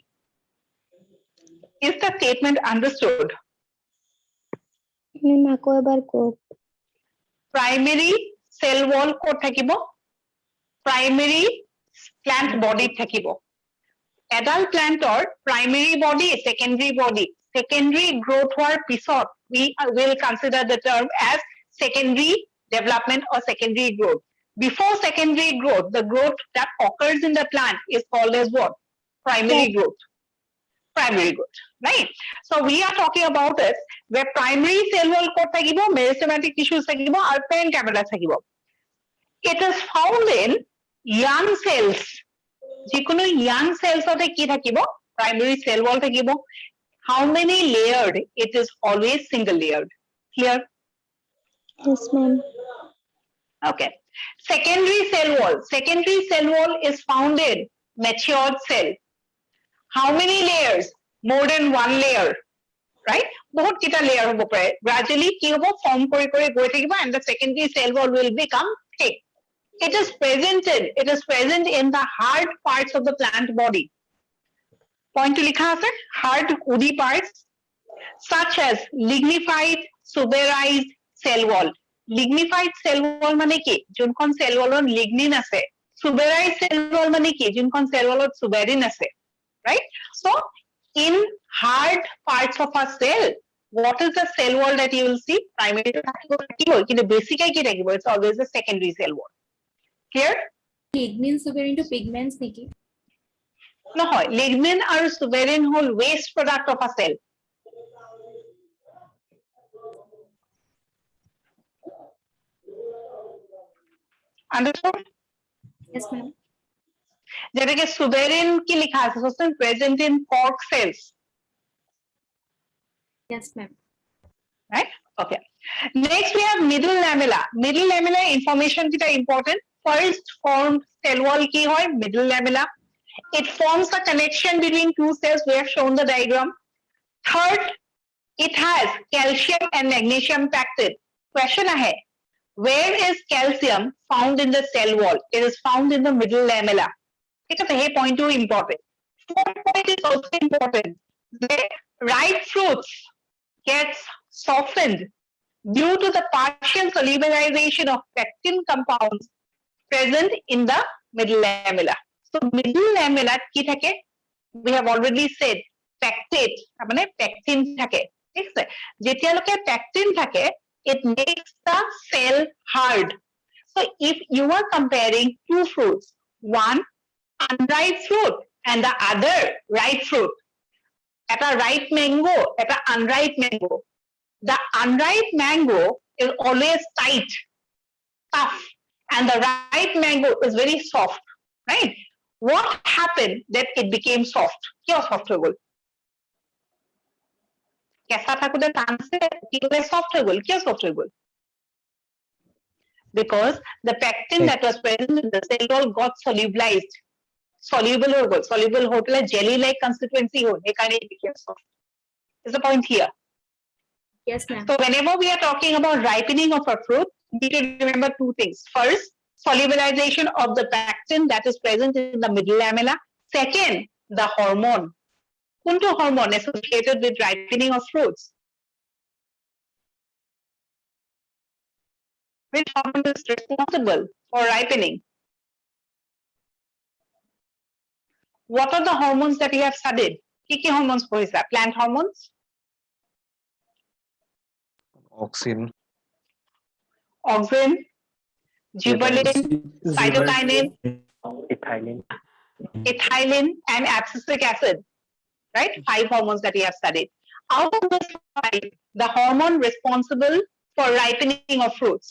is the statement understood ma'am আকৌ এবাৰ কওক primary cell wall ক'ত থাকিব primary plant body থাকিব adult plantor primary body secondary growth হোৱাৰ পিছত we will consider the term as secondary development or secondary growth before secondary growth the growth that occurs in the plant is called as what primary growth right so we are talking about it where primary cell wall ক'ত থাকিব meristematic tissues থাকিব আৰু parenchyma থাকিব it is found in young cells যিকোনো young cells অতে কি থাকিব primary cell wall থাকিব how many layered it is always single layered clear yes ma'am okay secondary cell wall is found in matured cell how many layers more than one layer right বহুত কিটা layer হ'ব পাৰে gradually কি হ'ব form কৰি গৈ থাকিব and the secondary cell wall will become thick It is present in the hard parts of the plant body. Point to likha ase hard woody parts such as lignified, suberized cell wall. Lignified cell wall mane ki jonkon cell wall on lignin ase. Suberized cell wall mane ki jonkon cell wall on suberin ase. Right? So in hard parts of a cell, what is the cell wall that you will see? Primary কিন্তু basically কি থাকিব? It's always the secondary cell wall. Clear? Lignin suberin to pigments niki? নহয়, lignin আৰু suberin হ'ল waste product of a cell. Understood? Yes, ma'am. যেটাকে suberin কি লেখা আছে? So present in cork cells. Yes, ma'am. Right? Okay. Next we have middle lamella. Middle lamella information kita important. First formed cell wall ki hoy middle lamella. It forms a connection between two cells. We have shown the diagram. Third, it has calcium and magnesium pacted. Question ahead. Where is calcium found in the cell wall? It is found in the middle lamella. It is a point too important. Fourth point is also important. The ripe fruits gets softened due to the partial solubilization of pectin compounds present in the middle lamella. So middle lamella ki thake? We have already said pectate, মানে pectin থাকে, ঠিক আছে? যেতিয়ালৈকে pectin থাকে, it makes the cell hard. So if you are comparing two fruits, one unripe fruit and the other ripe fruit, এটা ripe mango, এটা unripe mango. The unripe mango is always tight, tough, and the ripe mango is very soft, right? What happened that it became soft? Kya soft hoy gol? Kaisa thakote tanse kile soft hoy gol? Kya soft hoy gol? Because the pectin that was present in the cell wall got solubilized. Soluble hoy gol. Soluble hotele jelly-like constituency ho. He karone it became soft. Is the point here? Yes, ma'am. So whenever we are talking about ripening of a fruit, we need to remember two things. First, solubilization of the pectin that is present in the middle lamella. Second, the hormone. Kuntu hormone associated with ripening of fruits? Which hormone is responsible for ripening? What are the hormones that we have studied? Ki hormones pohisa? Plant hormones? Auxin, Auxin, gibberellin, cytokinin, ethylene, and abscisic acid. Right? 5 hormones that we have studied. Out of this 5, the hormone responsible for ripening of fruits.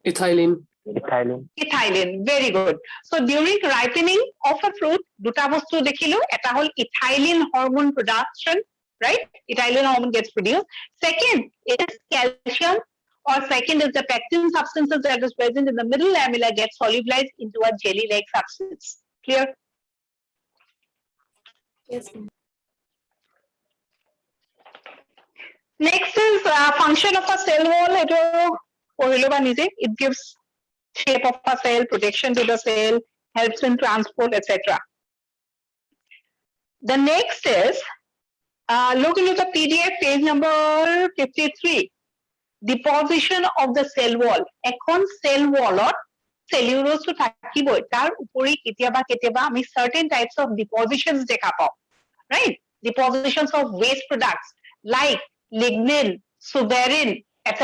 Ethylene. Ethylene, very good. So during ripening of a fruit, দুটা বস্তু দেখিলো, এটা হল ethylene hormone production, right? Ethylene hormone gets produced. Second, it is calcium, or second is the pectin substances that is present in the middle lamella gets solubilized into a jelly-like substance. Clear? Yes, ma'am. Next is function of a cell wall. It gives shape of a cell, protection to the cell, helps in transport, etc. The next is, look into the PDF page number 53. Deposition of the cell wall. Ekhon cell wall or cellulose to থাকিবই, তার উপরে কেতিয়াবা আমি certain types of depositions দেখা পাও, right? Depositions of waste products like lignin, suberin, etc.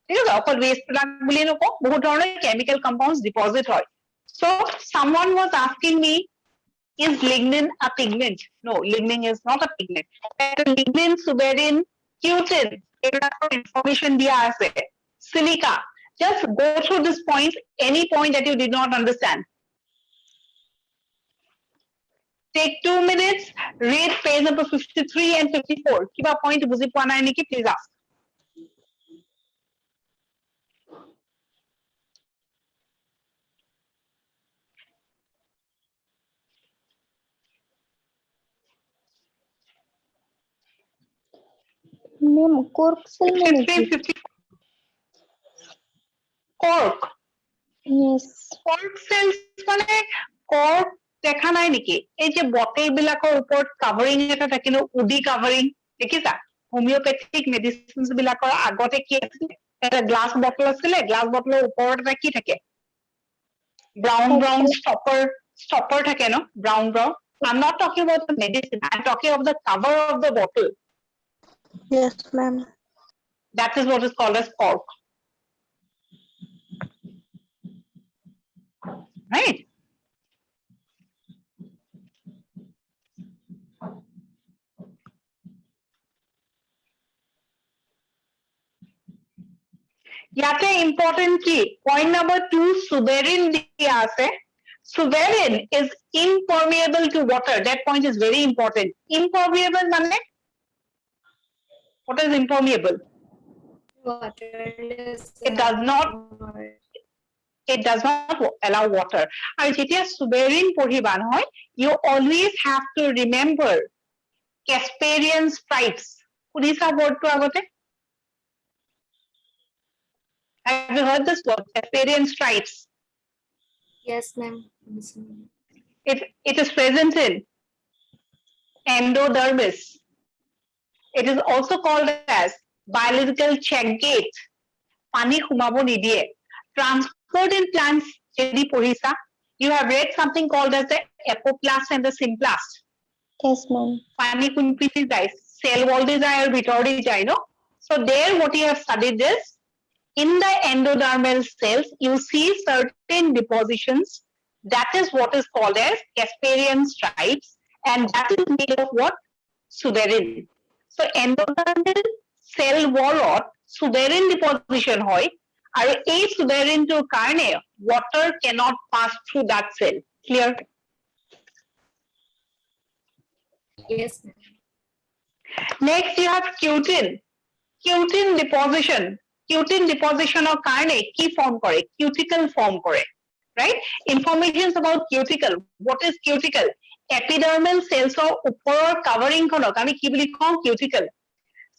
ঠিক আছে? অকল waste product বুলি নকওঁ, বহুত ধৰণৰ chemical compounds deposit হয়. So someone was asking me, is lignin a pigment? No, lignin is not a pigment. Lignin, suberin, cutin, information dia ase. Silica. Just go through this point, any point that you did not understand. Take 2 minutes, read page number 53 and 54. Kiba point buzi poa nai niki, please ask. Ma'am cork cell মানে 53, কি? 54. cork. Yes. Cork cells মানে cork দেখা নাই নেকি এই যে bottle বিলাকৰ ওপৰত কাভাৰিং এটা থাকে ন উডি কাভাৰিং দেখিছা হোমিওপেথিক মেডিচিনছ বিলাকৰ আগতে কি আছিল এটা গ্লাছ বটল আছিলে গ্লাছ বটলৰ ওপৰত এটা কি থাকে brown stopper থাকে no brown I'm not talking about the medicine I'm talking of the cover of the bottle Yes, ma'am. that is what is called as cork right ইয়াতে important কি point number 2 suberin দিয়া আছে suberin is impermeable to water that point is very important impermeable মানে what is impermeable Waterless. it does not allow water আৰু যেতিয়া suberin পঢ়িবা নহয় you always have to remember Casparian stripes শুনিছা wordটো আগতে have you heard this word Casparian stripes Yes, ma'am. it is present in endodermis it is also called as biological check gate pani khumabo nidiye transport in plants jedi pohisa you have read something called as the apoplast and the symplast Yes, ma'am. pani kunpiti jai cell wall di jai or bhitor di jai no so there what you have studied is in the endodermal cells you see certain depositions that is what is called as Casparian stripes and that is made of what suberin so endodermal cell wall suberin deposition hoy আৰু এই suberin to karone water cannot pass through that cell clear Yes, ma'am. next you have cutin deposition or karone ki form kore cuticle form kore right informations about cuticle what is cuticle epidermal cells or upor covering khonok ami ki boli kau cuticle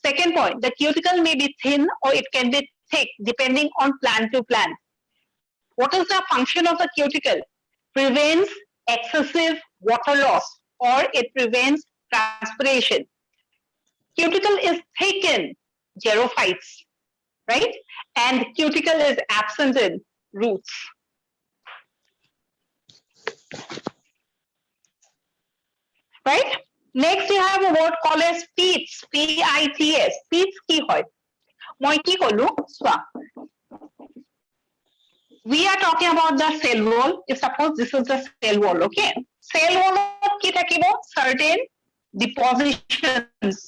second point the cuticle may be thin or it can be thick depending on plant to plant what is the function of the cuticle prevents excessive water loss or it prevents transpiration cuticle is thick in xerophytes right and cuticle is absent in roots right next you have a word called as pits pits pits ki hoy moi ki kolu swa we are talking about the cell wall if suppose this is the cell wall okay cell wall ki thakibo certain depositions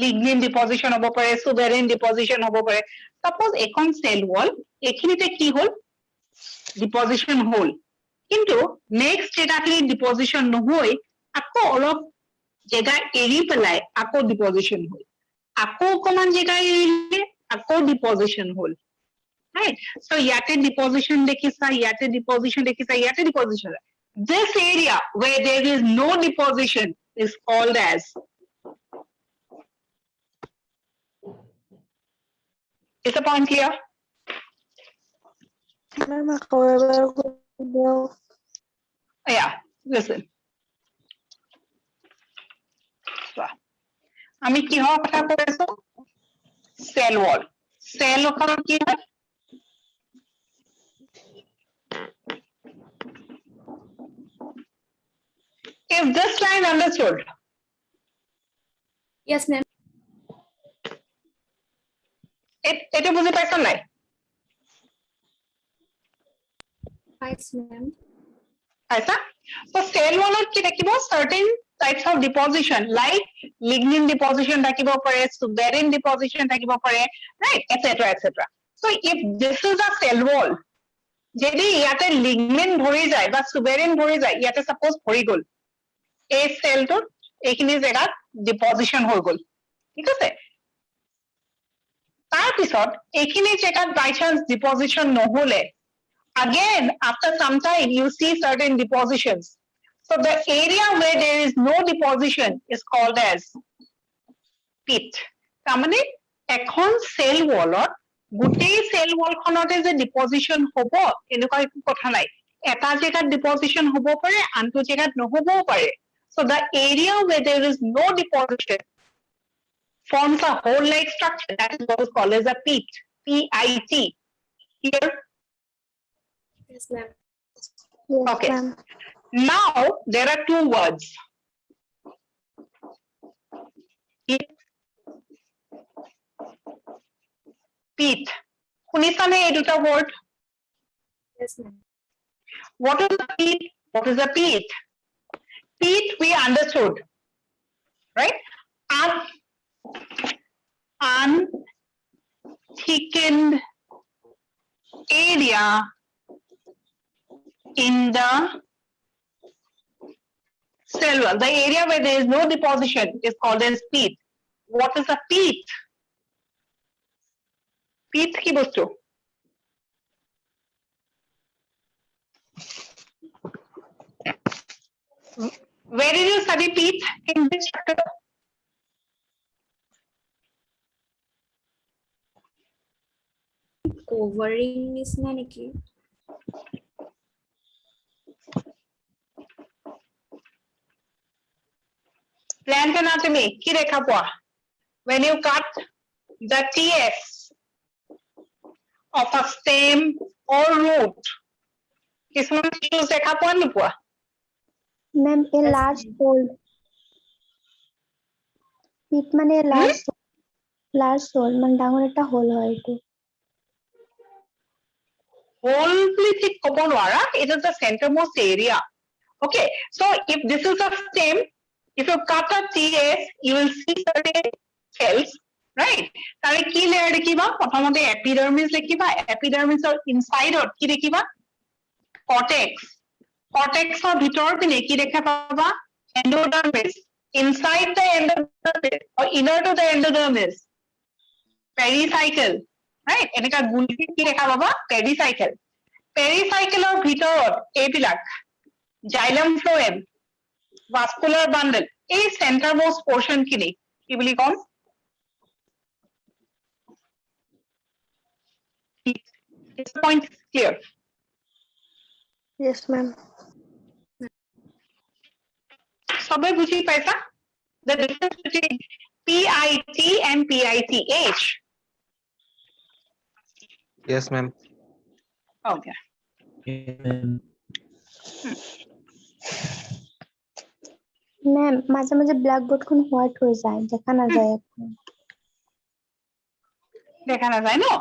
lignin deposition hobo pare suberin deposition hobo pare suppose ekon cell wall ekhinite ki hol deposition hol কিন্তু next যেটাখিনি ডিপজিশন নহৈ আকৌ অলপ জেগা এৰি পেলাই আকৌ ডিপজিশন হল আকৌ অকমান জেগা এৰিলে আকৌ ডিপজিশন হল right so ইয়াতে ডিপজিশন দেখিছা ইয়াতে ডিপজিশন দেখিছা ইয়াতে ডিপজিশন this area where there is no deposition is called as is the point clear Ma'am, however, yeah listen আমি কিহৰ কথা কৈ আছো cell wall cell ওপৰত কি হয় is this line understood Yes, ma'am. এটা বুজি পাইছ নাই Yes, ma'am. পাইছা so cell wallত কি থাকিব certain types of deposition like lignin deposition থাকিব পাৰে suberin deposition থাকিব পাৰে right etc so if this is a cell wall যদি ইয়াতে lignin ভৰি যায় বা suberin ভৰি যায় ইয়াতে suppose ভৰি গল এই সেলটোত এইখিনি জেগাত ডিপজিশন হৈ গল ঠিক আছে তাৰ পিছত এইখিনি জেগাত বাই চান্স ডিপজিশন নহলে again after some time you see certain depositions so the area where there is no deposition is called as pit তাৰ মানে এখন cell wallত গোটেই সেল ওয়াল খনতে যে ডিপজিশন হ'ব এনেকুৱা একো কথা নাই এটা জেগাত ডিপজিশন হ'ব পাৰে আনটো জেগাত নহবও পাৰে so the area where there is no deposition forms a hole like structure that is what is called as a peat PIT here Yes, ma'am. Yes, Okay. ma'am. now there are two words peat শুনিছানে এই দুটা word Yes, ma'am. what is a peat what is a peat peat we understood right unthickened area in the cell wall. The area where there is no deposition is called as peat. What is a peat? Peat কি বস্তু? Where did you study peat in this chapter? Covering নিচিনা নেকি? Plant anatomy কি দেখা পোৱা? When you cut the TS of a stem or root কিছুমান tissues দেখা পোৱা নোপোৱা? Ma'am, a Yes, large ma'am. hole. Pit মানে large hole মানে ডাঙৰ এটা hole হয় এইটো। Whole বুলি ঠিক ক'ব নোৱাৰা it is the centermost area okay so if this is a stem if you cut a TS you will see certain cells right তাৰে কি layer দেখিবা প্ৰথমতে epidermis দেখিবা epidermis ৰ inside ত কি দেখিবা cortex cortex ৰ ভিতৰ পিনে কি দেখা পাবা endodermis inside the endodermis or inner to the endodermis pericycle right এনেকা গুলকি কি দেখা পাবা pericycle pericycle ৰ ভিতৰত এইবিলাক xylem phloem vascular bundle এই centermost portion খিনি কি বুলি কম this point is clear Yes, ma'am. সবে বুঝি পাইছা the difference between PIT and PITH Yes, ma'am. okay Ma'am, মাঝে মাঝে blackboard খন white হৈ যায় দেখা নাযায় একো। দেখা নাযায় no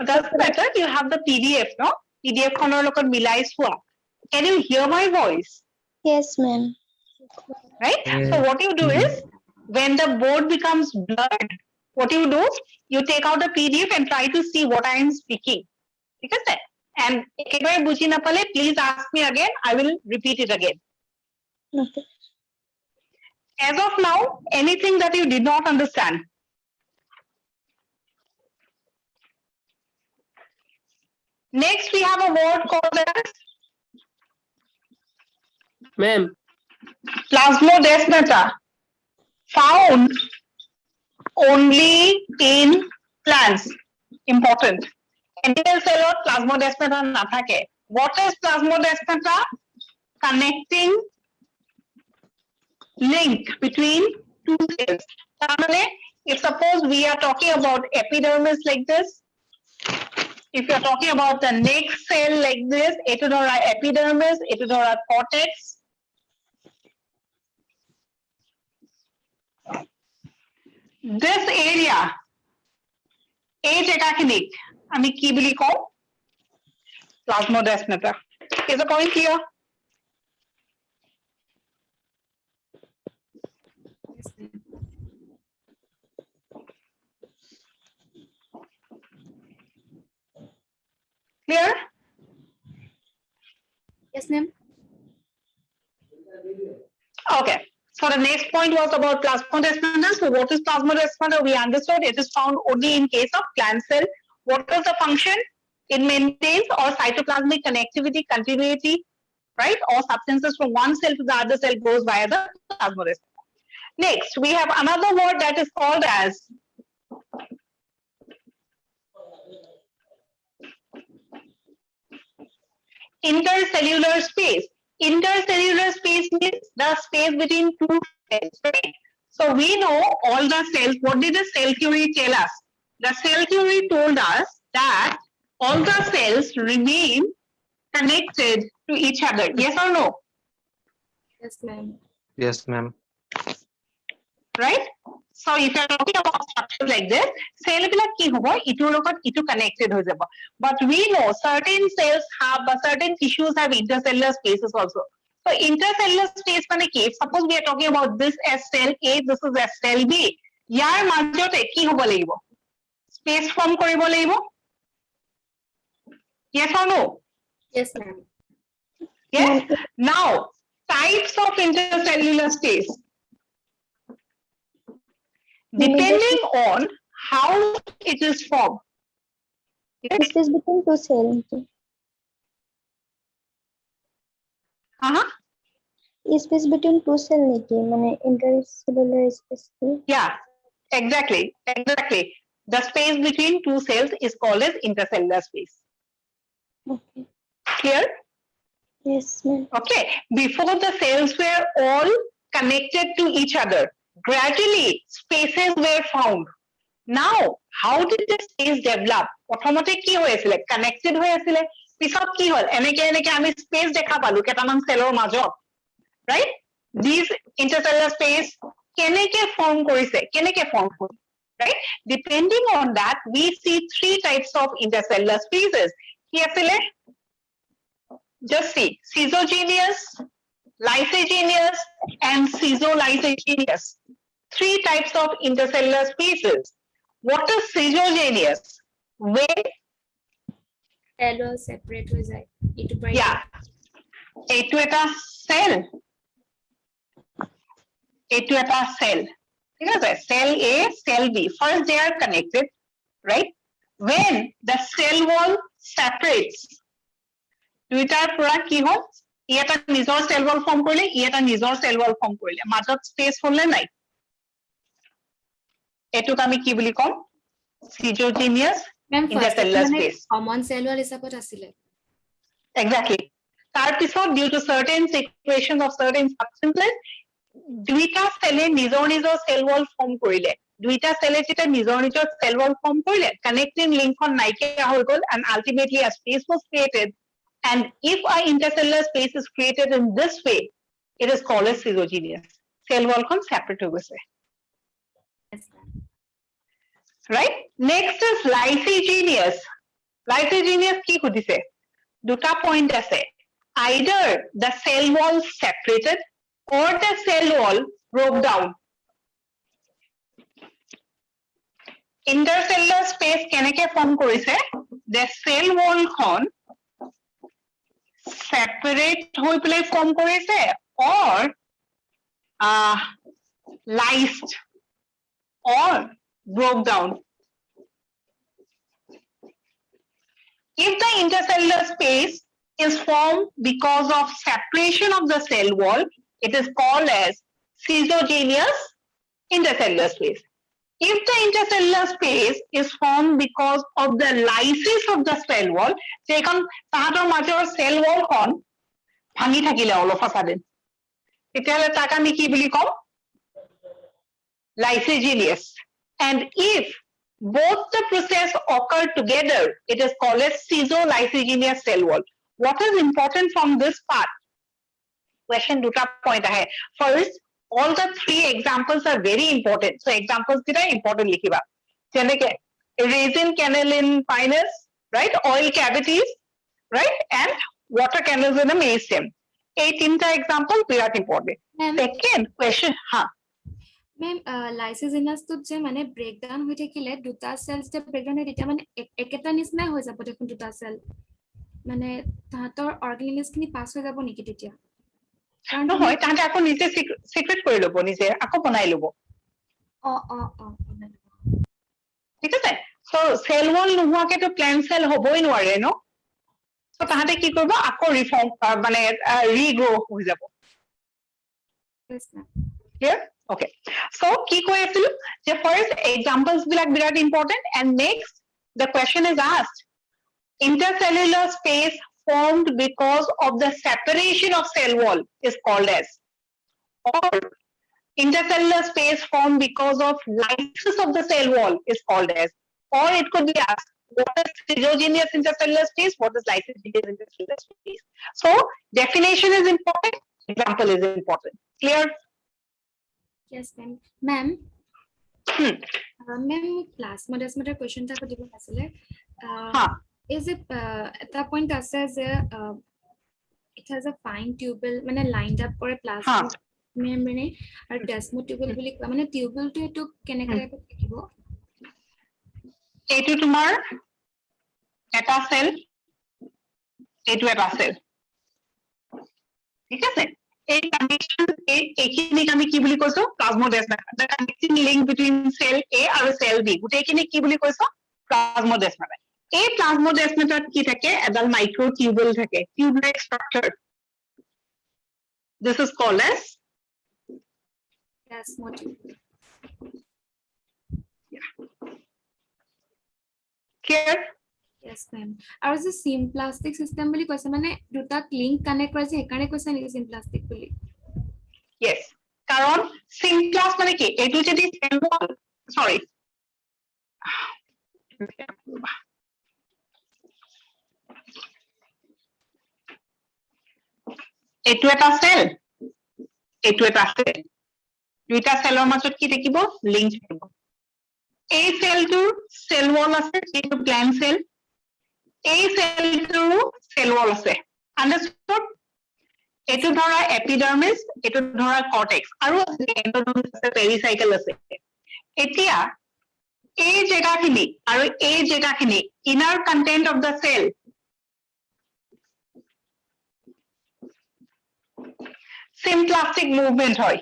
that's better you have the PDF no PDF খনৰ লগত মিলাই চোৱা can you hear my voice Yes, ma'am. right Yes. so what you do is when the board becomes blurred what you do you take out the PDF and try to see what I am speaking ঠিক আছে and একেবাৰে বুজি নাপালে please ask me again I will repeat it again Okay. as of now anything that you did not understand next we have a word called as Ma'am, plasmodesmata found only in plants important endothelial cell or plasmodesmata nathake what is plasmodesmata connecting link between two cells tarmane if suppose we are talking about epidermis like this if you are talking about the next cell like this etu dhora epidermis etu dhora cortex this area এই জেগাখিনিক আমি কি বুলি কওঁ plasmodesmata is the point clear Yes, ma'am. clear Yes, ma'am. okay so the next point was about plasmodesmata so what is plasmodesmata we understood it is found only in case of plant cell what is the function it maintains or cytoplasmic connectivity continuity right all substances from one cell to the other cell goes via the plasmodesmata next we have another word that is called as intercellular space. Intercellular space means the space between two cells, right? So we know all the cells. What did the cell theory tell us? The cell theory told us that all the cells remain connected to each other. Yes or no? Yes, ma'am. Yes, ma'am. Right? So if you're talking about structure like this, cell bilak ki hobo itur logot itu connected hoy jabo. But we know certain cells have certain tissues have intercellular spaces also. So intercellular space mane ki? Suppose we are talking about this as cell A, this is as cell B. Yar majote ki hobo lagibo? Space form koribo lagibo? Yes or no? Yes, ma'am. Yes. Now types of intercellular space. Depending on how it is formed. Space between two cells. Space between two cells niki মানে intercellular space কি? Yeah, exactly. The space between two cells is called as intercellular space. Okay. Clear? Yes, ma'am. Okay. Before the cells were all connected to each other, gradually spaces were found. Now, how did the space develop? প্ৰথমতে কি হৈ আছিল? Connected হৈ আছিল। পিছত কি হ'ল? এনেকে আমি space দেখা পালো কেইটামান cellৰ মাজত। Right? These intercellular space কেনেকে form কৰিছে? কেনেকে form হ'ল? Right? Depending on that, we see three types of intercellular spaces. কি আছিলে? Just see, schizogenous, lysogenous, and schizolysogenous. Three types of intercellular spaces. What is schizogenous? Where, Cello separate হৈ যায় ইটো পৰা yeah, এইটো এটা cell. এইটো এটা cell. ঠিক আছে? Cell A, cell B. First they are connected, right? When the cell wall separates, দুইটাৰ পৰা কি হ'ল? ই এটা নিজৰ cell wall form কৰিলে, ই এটা নিজৰ cell wall form কৰিলে। মাজত space হ'ল নে নাই? এইটোক আমি কি বুলি কম? Schizogenous Ma'am, first intercellular মানে space. common cell wall হিচাপত আছিলে Exactly. তাৰপিছত due to certain situations of certain substances, দুইটা cell নিজৰ cell wall form কৰিলে। দুইটা cell যেতিয়া নিজৰ cell wall form কৰিলে, connecting link খন নাইকিয়া হৈ গ'ল, and ultimately a space was created. And if an intercellular space is created in this way, it is called as schizogenous. Cell wall খন separate হৈ গৈছে। Yes, ma'am. Right? Next is lysogenous. Lysogenous কি সুধিছে? দুটা point আছে. Either the cell wall separated or the cell wall broke down. Intercellular space কেনেকে form কৰিছে? The cell wall খন separate হৈ পেলাই form কৰিছে or lysed or broke down. If the intercellular space is formed because of separation of the cell wall, it is called as schizogenous intercellular space. If the intercellular space is formed because of the lysis of the cell wall, যেখন তাহাঁতৰ মাজৰ cell wall খন ভাঙি থাকিলে all of a sudden, তেতিয়াহ'লে তাক আমি কি বুলি কম? Lysogenous. And if both the process occur together, it is called as schizolysogenous cell wall. What is important from this part? Question duta point ahe. First, all the three examples are very important. So examples kita important likhiba. Jeneke resin canal in pinus, right? Oil cavities, right? And water canals in the maize stem. Eight tinta example birat important. Ma'am, Second question, ma'am, lysogenous-টোত যে মানে breakdown হৈ থাকিলে দুটা cells যে breakdown হয় তেতিয়া মানে একেটা নিচিনা হৈ যাব দেখোন দুটা cell মানে তাহাঁতৰ organelles খিনি পাছ হৈ যাব নেকি তেতিয়া নহয় তাহাঁতে আকৌ নিজে secret কৰি ল'ব নিজে আকৌ বনাই ল'ব ঠিক আছে so cell wall নোহোৱাকেতো plant cell হ'বই নোৱাৰে ন so তাহাঁতে কি কৰিব আকৌ reform মানে regrow হৈ যাব yes ma'am clear okay so কি কৈ আছিল যে first examples বিলাক বিৰাট important and next the question is asked intercellular space formed because of the separation of cell wall is called as, or intercellular space formed because of lysis of the cell wall is called as, or it could be asked, what is heterogeneous intercellular space? What is lysis-mediated intercellular space? So definition is important, example is important. Clear? Yes, ma'am. Ma'am, Hmm. ma'am, plasmodesmatar question ta kodibo asile. Ha. Is it at that point as it has a fine tubule, mane lined up or a plasma membrane or desmod tubule boli koa, mane tubule to etu keneka type থাকিব? এইটো তোমাৰ এটা sell, এইটো এটা sell, ঠিক আছে? এই connection এইখিনিক আমি কি বুলি কৈছো? Plasmodesmata. The connecting link between cell A আৰু cell B গোটেইখিনি কি বুলি কৈছো? প্লাজমোডেসমাটা। এই প্লাজমোডেসমাটাত কি থাকে? এডাল মাইক্ৰোটিউবুল থাকে, টিউব-like structure. This is called as Desmod. clear? Yes, ma'am. আৰু যে symplastic system বুলি কৈছে মানে দুটা link connect কৰিছে সেইকাৰণে কৈছে নেকি symplastic বুলি? Yes. কারণ সিমপ্লাস মানে কি? এইটো যদি সেল ওয়াল, সরি, এইটো এটা সেল, এইটো এটা সেল, দুইটা সেলৰ মাজত কি থাকিব? লিংক থাকিব। এই সেলটোৰ সেল ওয়াল আছে, এইটো গ্ল্যান্ড সেল, এই সেলটোৰ সেল ওয়াল আছে। আন্ডাৰস্টুড? এইটো ধৰা এপিডাৰ্মিস, এইটো ধৰা কৰ্টেক্স, আৰু এন্ডোডাৰ্মিস আছে, পেৰিসাইকেল আছে। এতিয়া এই জেগাখিনি আৰু এই জেগাখিনি ইনাৰ content of the cell symplastic movement হয়,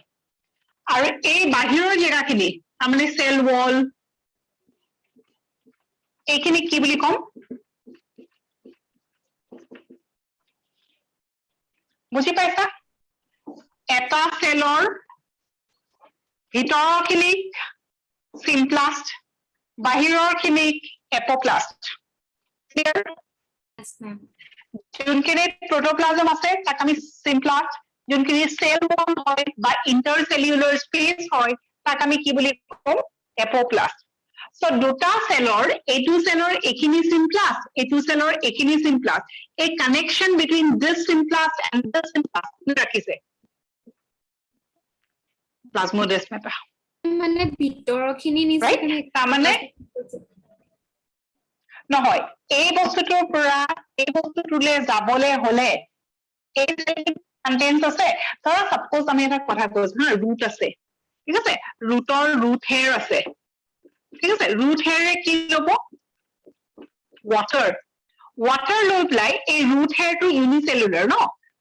আৰু এই বাহিৰৰ জেগাখিনি মানে সেল ওয়াল, এইখিনি কি বুলি কম? বুজি পাইছা? এটা সেলৰ ভিতৰৰখিনিক সিমপ্লাস্ট, বাহিৰৰখিনিক এপোপ্লাস্ট। ক্লিয়াৰ? Yes, ma'am. যোনখিনি প্রোটোপ্লাজম আছে তাক আমি সিমপ্লাস্ট, যোনখিনি সেল ওয়াল হয় বা ইন্টারসেলুলার স্পেস হয় তাক আমি কি বুলি কম? এপোপ্লাস্ট। সো দুটা সেলৰ, এইটো সেলৰ এইখিনি সিমপ্লাস্ট, এইটো সেলৰ এইখিনি সিমপ্লাস্ট, এই connection between this symplast and this symplast ৰাখিছে প্লাজমোডেসমাটা। মানে ভিতৰখিনি Right? তাৰমানে নহয়, এই বস্তুটোৰ পৰা এই বস্তুটোলৈ যাবলৈ হলে এই কন্টেন্টস আছে, ধৰা সাপোজ আমি এটা কথা কৈছো হা, ৰুট আছে, ঠিক আছে? ৰুটৰ ৰুট হেয়াৰ আছে, ঠিক আছে? ৰুট হেয়াৰে কি ল'ব? ৱাটাৰ। ৱাটাৰ লৈ পেলাই এই ৰুট হেয়াৰটো ইউনিচেলুলাৰ ন,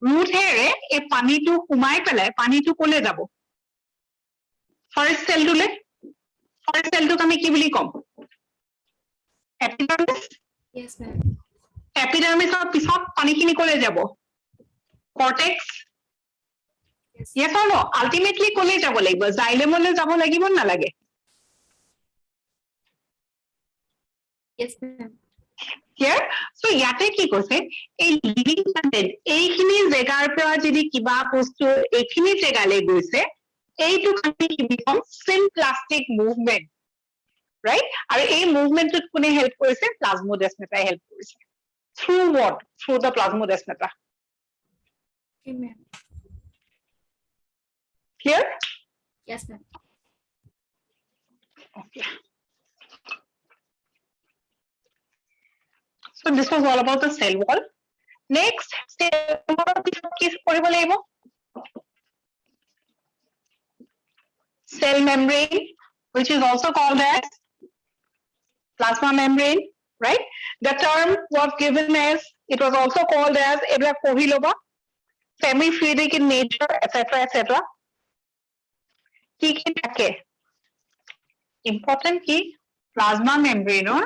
ৰুট হেয়াৰে এই পানীটো সোমাই পেলাই পানীটো কলে যাব? ফাৰ্ষ্ট সেলটোলৈ। ফাৰ্ষ্ট সেলটোক আমি কি বুলি ক'ম? এপিডাৰ্মিস। Yes, ma'am. এপিডাৰ্মিসৰ পিছত পানীখিনি কলে যাব? Cortex. Yes. Yes or no? Ultimately কলে যাব লাগিব? জাইলেমলৈ যাব লাগিব নালাগে? Yes, ma'am. Here, so ইয়াতে কি কৈছে? এই লিভিং কন্টেন্ট এইখিনি জেগাৰ পৰা যদি কিবা বস্তু এইখিনি জেগালৈ গৈছে, এইটো আমি কি বুলি কম? সিমপ্লাস্টিক মুভমেন্ট, ৰাইট? আৰু এই মুভমেন্টত কোনে হেল্প কৰিছে? প্লাজমোডেসমাটাই হেল্প কৰিছে। Through what? Through the plasmodesmata. Okay, ma'am. Clear? Yes, ma'am. Okay. So this was all about the cell wall. Next, cell wall কি কৰিব লাগিব? Cell membrane, which is also called as plasma membrane, right? The term was given as, it was also called as এইবিলাক পঢ়ি ল'বা, semi-fluidic in nature, etc., etc. কি কি থাকে? Important কি? Plasma membrane or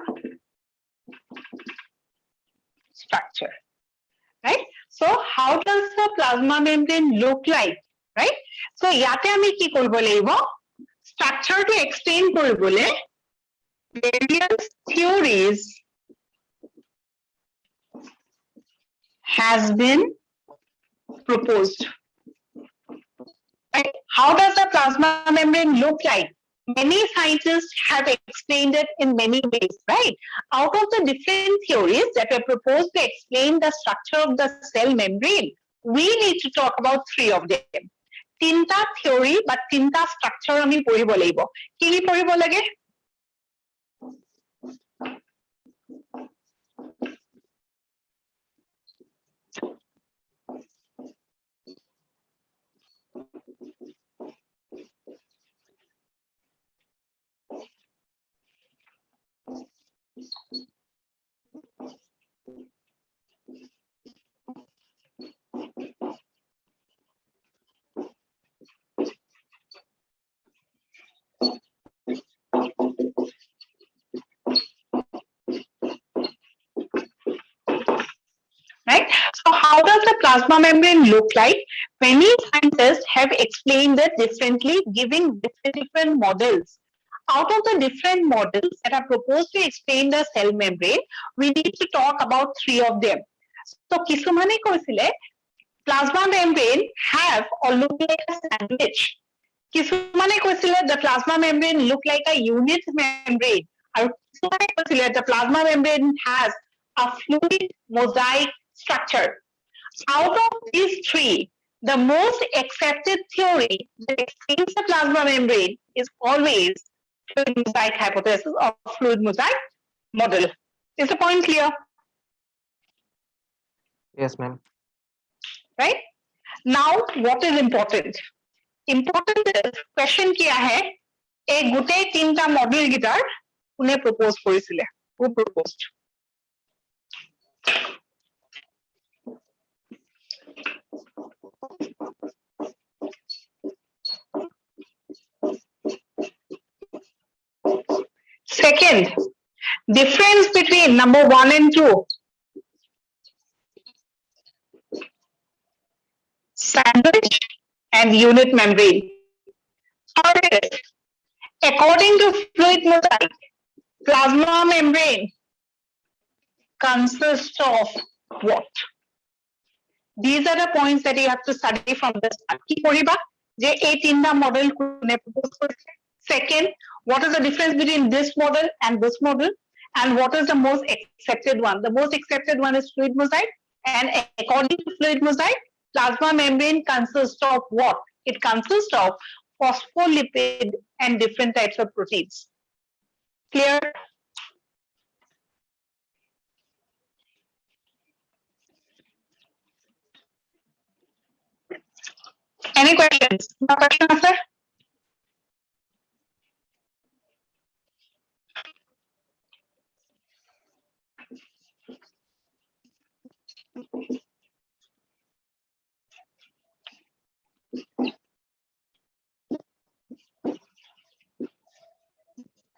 structure, right? So how does the plasma membrane look like, right? So ইয়াতে আমি কি কৰিব লাগিব? Structure to explain কৰিবলৈ various theories has been proposed. Right? How does the plasma membrane look like? Many scientists have explained it in many ways, right? Out of the different theories that were proposed to explain the structure of the cell membrane, we need to talk about three of them. Tinta theory but tinta structure আমি পঢ়িব লাগিব কি কি পঢ়িব লাগে right? So how does the plasma membrane look like? Many scientists have explained it differently, giving different models. Out of the different models that are proposed to explain the cell membrane, we need to talk about three of them. So Kisumane koisile, plasma membrane have or look like a sandwich. Kisumane koisile, the plasma membrane look like a unit membrane. And Kisumane koisile, the plasma membrane has a fluid mosaic structure. Out of these three, the most accepted theory that explains the plasma membrane is always fluid mosaic hypothesis or fluid mosaic model. Is the point clear? Yes, ma'am. Right? Now, what is important? Important is question किया है एक गुटे तीनटा model guitar उन्हें propose करिसिले who proposed second difference between number 1 and 2 sandwich and unit membrane. Third, according to fluid mosaic, plasma membrane consists of what? These are the points that you have to study from the start. কি করিবা যে এই তিনটা model কোনে propose করেছে second what is the difference between this model and this model and what is the most accepted one the most accepted one is fluid mosaic and according to fluid mosaic plasma membrane consists of what it consists of phospholipid and different types of proteins clear any questions no question sir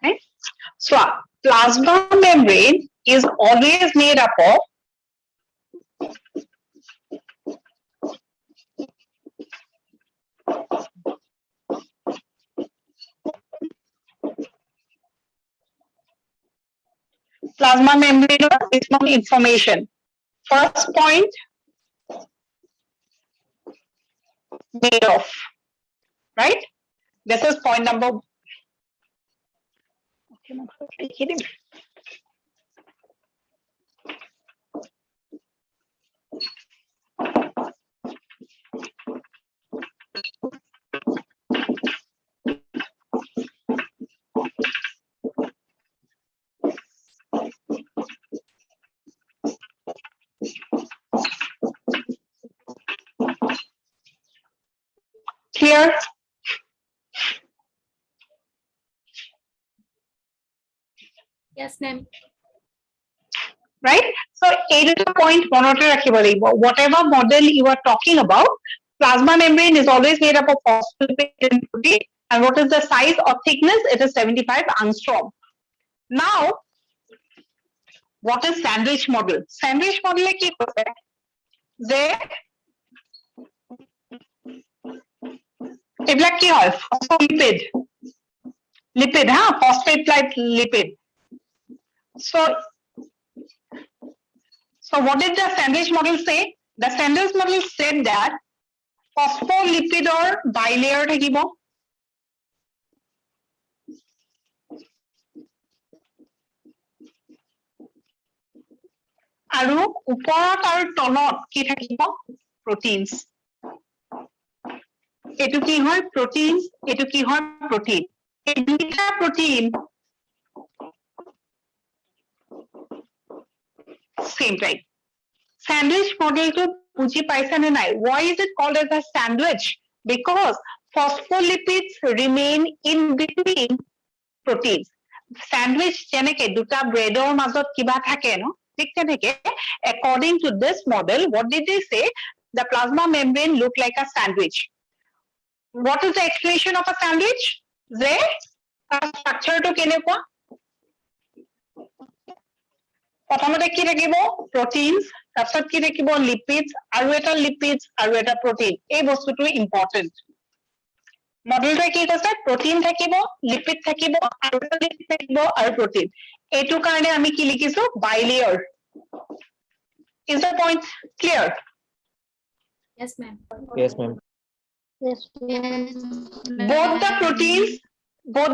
right so plasma membrane is always made up of plasma membrane of additional information. First point, made of, right? This is point number. Clear? Yes, ma'am. Right? So, eight point whatever model you are talking about, plasma membrane is always made up of phospholipid and protein. And what is the size or thickness? It is 75 angstrom. Now, what is sandwich model? Sandwich model is কি করছে যে এগুলা কি হয় phospholipid lipid হ্যাঁ phosphate like lipid so So what did the Sandwich model say? The Sandwich model said that phospholipid or bilayer থাকিব আৰু ওপৰত আৰু তলত কি থাকিব proteins এটো কি হয় proteins এটো কি হয় protein এই দুইটা protein same type sandwich model to বুজি পাইছা নে নাই why is it called as a sandwich because phospholipids remain in between proteins sandwich যেনেকে দুটা ব্ৰেডৰ মাজত কিবা থাকে ন ঠিক তেনেকে according to this model what did they say the plasma membrane look like a sandwich what is the explanation of a sandwich যে structure to কেনেকুৱা প্ৰথমতে কি থাকিব proteins তাৰপিছত কি থাকিব lipids আৰু এটা lipids আৰু এটা protein এই বস্তুটো important মডেলটোৱে কি কৈছে protein থাকিব lipid থাকিব আৰু এটা lipid থাকিব আৰু protein এইটো কাৰণে আমি কি লিখিছো bilayer is the point clear Yes, ma'am. Yes, ma'am. Yes, both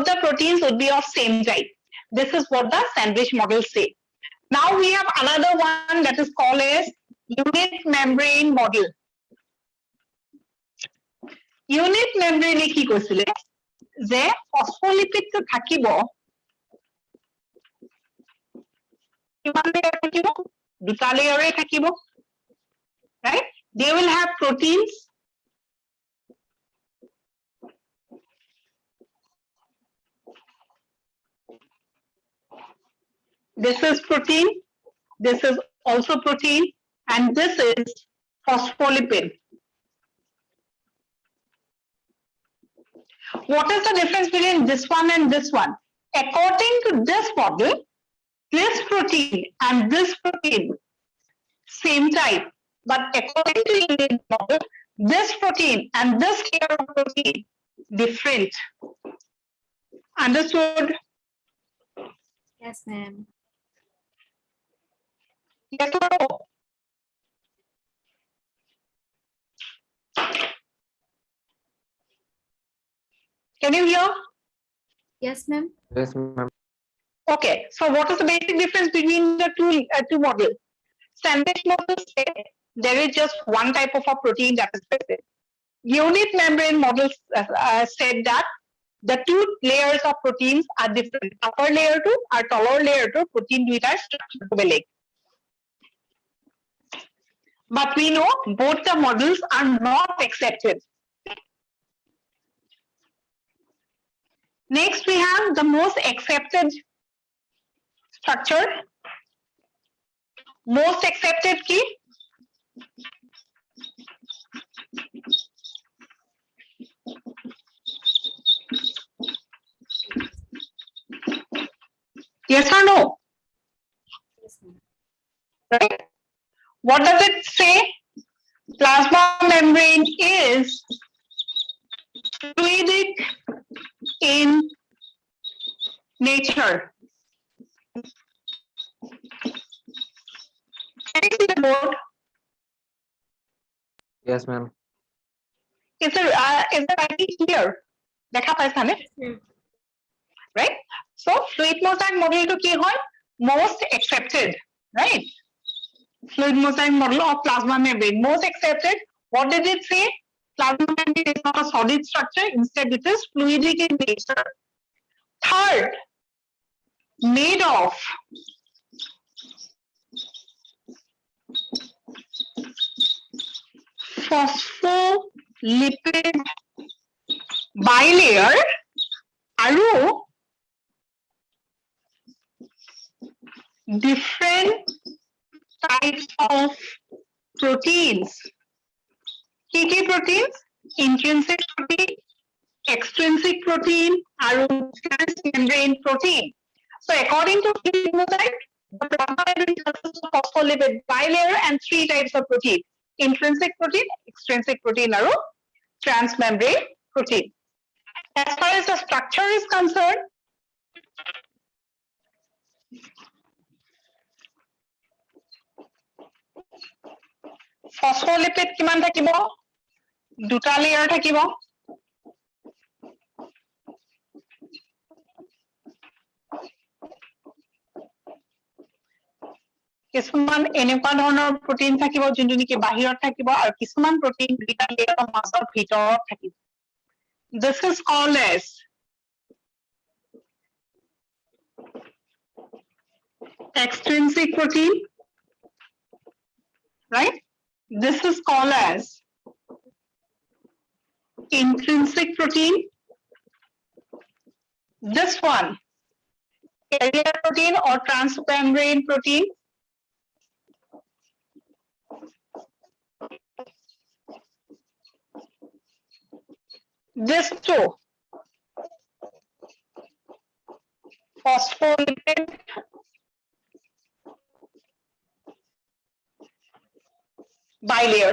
the proteins would be of same type this is what the sandwich model say now we have another one that is called as unit membrane model unit membrane কি কৈছিলে যে phospholipid তো থাকিব কিমান layer থাকিব দুটা লেয়াৰে থাকিব right they will have proteins this is protein this is also protein and this is phospholipid what is the difference between this one and this one according to this model this protein and this protein same type but according to unit model this protein and this layer of protein different understood Yes, ma'am. yes or no can you hear Yes, ma'am. Yes, ma'am. okay so what is the basic difference between the two models sandwich model say there is just one type of a protein that is present unit membrane model said that the two layers of proteins are different upper layer to or lower layer to protein দুইটাৰ structure বেলেগ but we know both the models are not accepted next we have the most accepted structure most accepted key yes or no Yes, ma'am. right what does it say plasma membrane is fluidic in nature can you see the board Yes, ma'am. is the writing clear দেখা পাইছানে Hmm. right so fluid mosaic model to ki hoy most accepted right fluid mosaic model of plasma membrane most accepted what did it say plasma membrane is not a solid structure instead it is fluidic in nature third made of phospholipid bilayer আৰু different types of proteins কি proteins intrinsic protein extrinsic protein আৰু transmembrane protein so according to fluid mosaic the plasma membrane consists of phospholipid bilayer and three types of protein intrinsic protein extrinsic protein আৰু transmembrane protein as far as the structure is concerned phospholipid কিমান থাকিব দুটা layer থাকিব কিছুমান এনেকুৱা ধৰণৰ protein থাকিব যোনটো নেকি বাহিৰত থাকিব আৰু কিছুমান প্ৰটিন দুটা লেয়াৰৰ মাজত ভিতৰত থাকিব this is called as extrinsic protein right this is called as intrinsic protein this one carrier protein or transmembrane protein this two phospholipid bilayer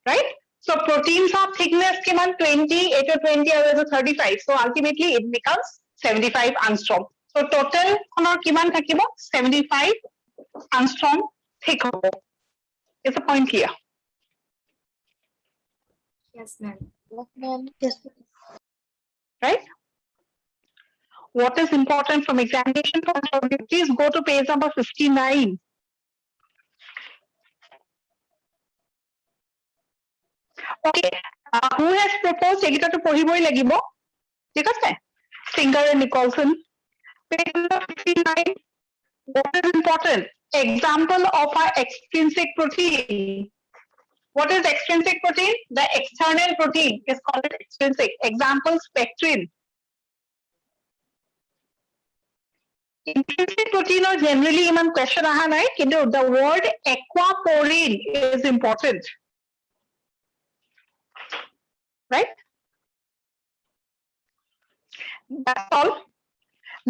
right so proteins of thickness kiman 20 8 20 or 35 so ultimately it becomes 75 angstrom so total konor kiman thakibo 75 angstrom thick hobo is the point clear Yes, ma'am. Yes. right what is important from examination point of view please go to page number 59 okay who has proposed ekita to পঢ়িবই লাগিব ঠিক আছে Singer and Nicholson page number 59 what is important example of our extrinsic protein what is extrinsic protein the external protein is called extrinsic example spectrin intrinsic protein or generally iman question aha nai kintu the word aquaporin is important right that's all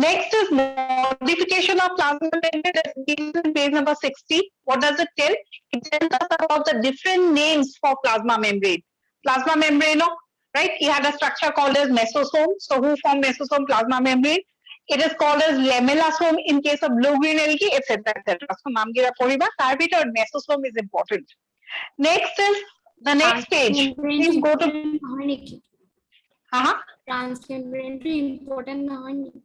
next is modification of plasma membrane that is in page number 60 what does it tell it tells us about the different names for plasma membrane right it had a structure called as mesosome so who form mesosome plasma membrane it is called as lamellosome in case of blue green algae etc so naam gira poriba tar bitor mesosome is important next is the next page please go to নহয় নেকি ট্ৰান্সমেম্ব্ৰেন টো important নহয় নেকি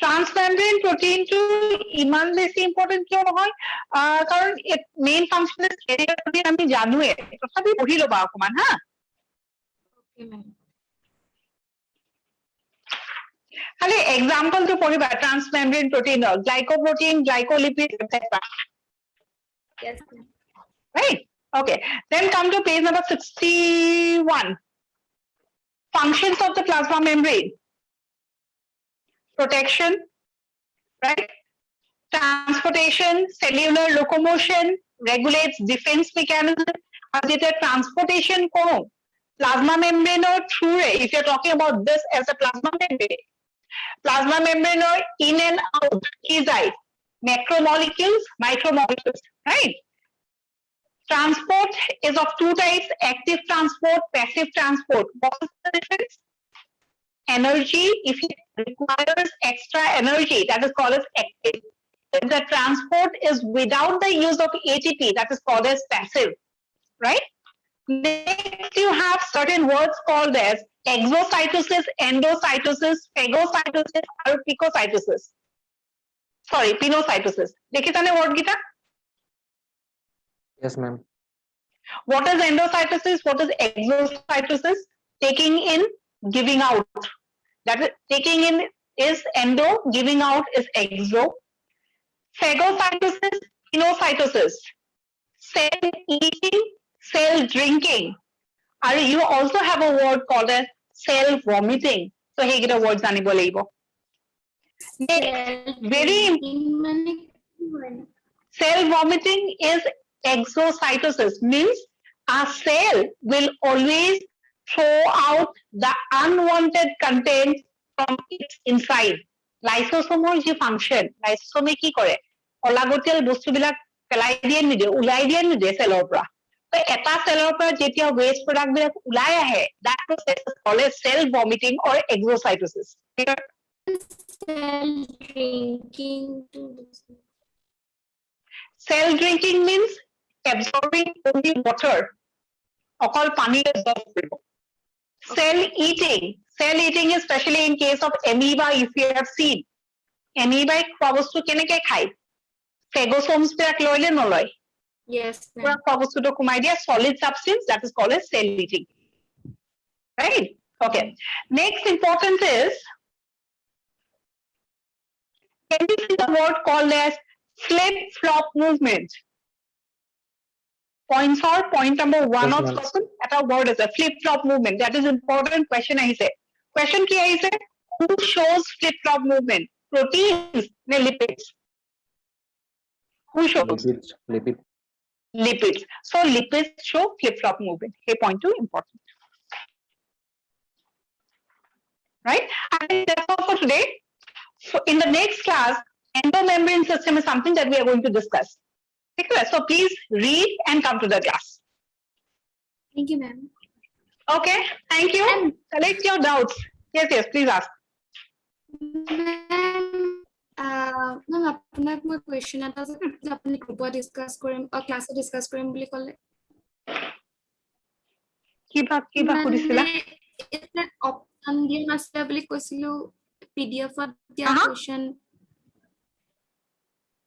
transmembrane protein to ইমান বেছি important কিয় নহয় কাৰণ main function is career protein আমি জানোৱে তথাপি পঢ়ি ল'বা অকমান হা Okay, ma'am. খালি এক্সাম্পল টো পঢ়িবা transmembrane protein glycoprotein glycolipid etc Yes, ma'am. right okay then come to page number 61 functions of the plasma membrane protection right transportation cellular locomotion regulates defense mechanism as it a transportation kono plasma membrane or through if you're talking about this as a plasma membrane or in and out is macromolecules micromolecules right transport is of two types active transport passive transport what is the difference energy if it requires extra energy that is called as active if the transport is without the use of ATP that is called as passive right next you have certain words called as exocytosis endocytosis phagocytosis or picocytosis sorry pinocytosis dekhitane word gita Yes, ma'am. what is endocytosis what is exocytosis taking in giving out that is taking in is endo giving out is exo phagocytosis pinocytosis cell eating cell drinking and you also have a word called as cell vomiting so hegita words janibo lagibo very মানে কি হয় না? cell vomiting is exocytosis means a cell will always throw out the unwanted content from its inside lysosome ji function lysosome ki kore olagutial bostu bilak pelai diye nide ulai diye nide cell or pra so eta cell or pra jetia waste product bilak ulai ahe that process is called as cell vomiting or exocytosis Cell drinking to cell drinking means absorbing only water, অকল পানী absorb কৰিব। Cell eating is especially in case of amoeba, if you have seen amoeba খোৱা বস্তু কেনেকে খায়, phagosomes বিলাক লয় নে নলয়, Yes, পুৰা ma'am. খোৱা বস্তুটো সোমাই দিয়া solid substance, that is called as cell eating, right? Okay, next important is, can you see the word called as flip flop movement? Points or point number 1 Yes, of ma'am. question, এটা word is a flip flop movement, that is important question আহিছে। Question কি আহিছে? Who shows flip flop movement? Proteins ne lipids? Who shows? Lipids. So lipids show flip flop movement. Hey, point 2 important. Right? I think that's all for today. So in the next class, endomembrane system is something that we are going to discuss. Okay, so please read and come to the class. Thank you, ma'am. Okay, thank you. Collect your doubts. Yes, please ask. Ma'am, আপোনাক মই question এটা যে আপুনি গ্ৰুপত discuss কৰিম ক্লাছত discuss কৰিম বুলি ক'লে কিবা সুধিছিলা? এটা অপচন দিয়া নাছিলে বুলি কৈছিলো পিডিএফত দিয়া question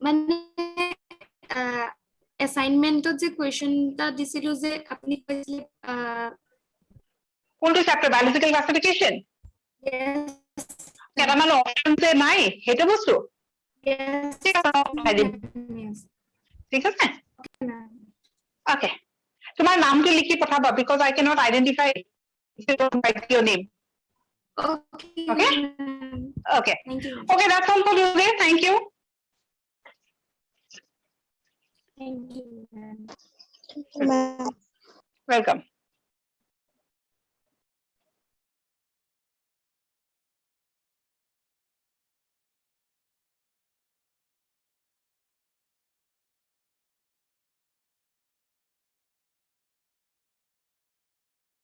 মানে assignmentত যে question টা দিছিলো যে আপুনি কৈছিলে কোনটো chapter? Biological classification? yes কেইটামান অপচন যে নাই সেইটো বস্তু yes ঠিক আছে মই দিম। yes ঠিক আছে? ma'am. Okay. তোমাৰ নামটো লিখি পঠাবা because I cannot identify if you don't write your name. Okay. Okay? ma'am. Okay. Thank you. ma'am. Okay, that's all for today. Thank you. Thank you. ma'am. ma'am. Welcome.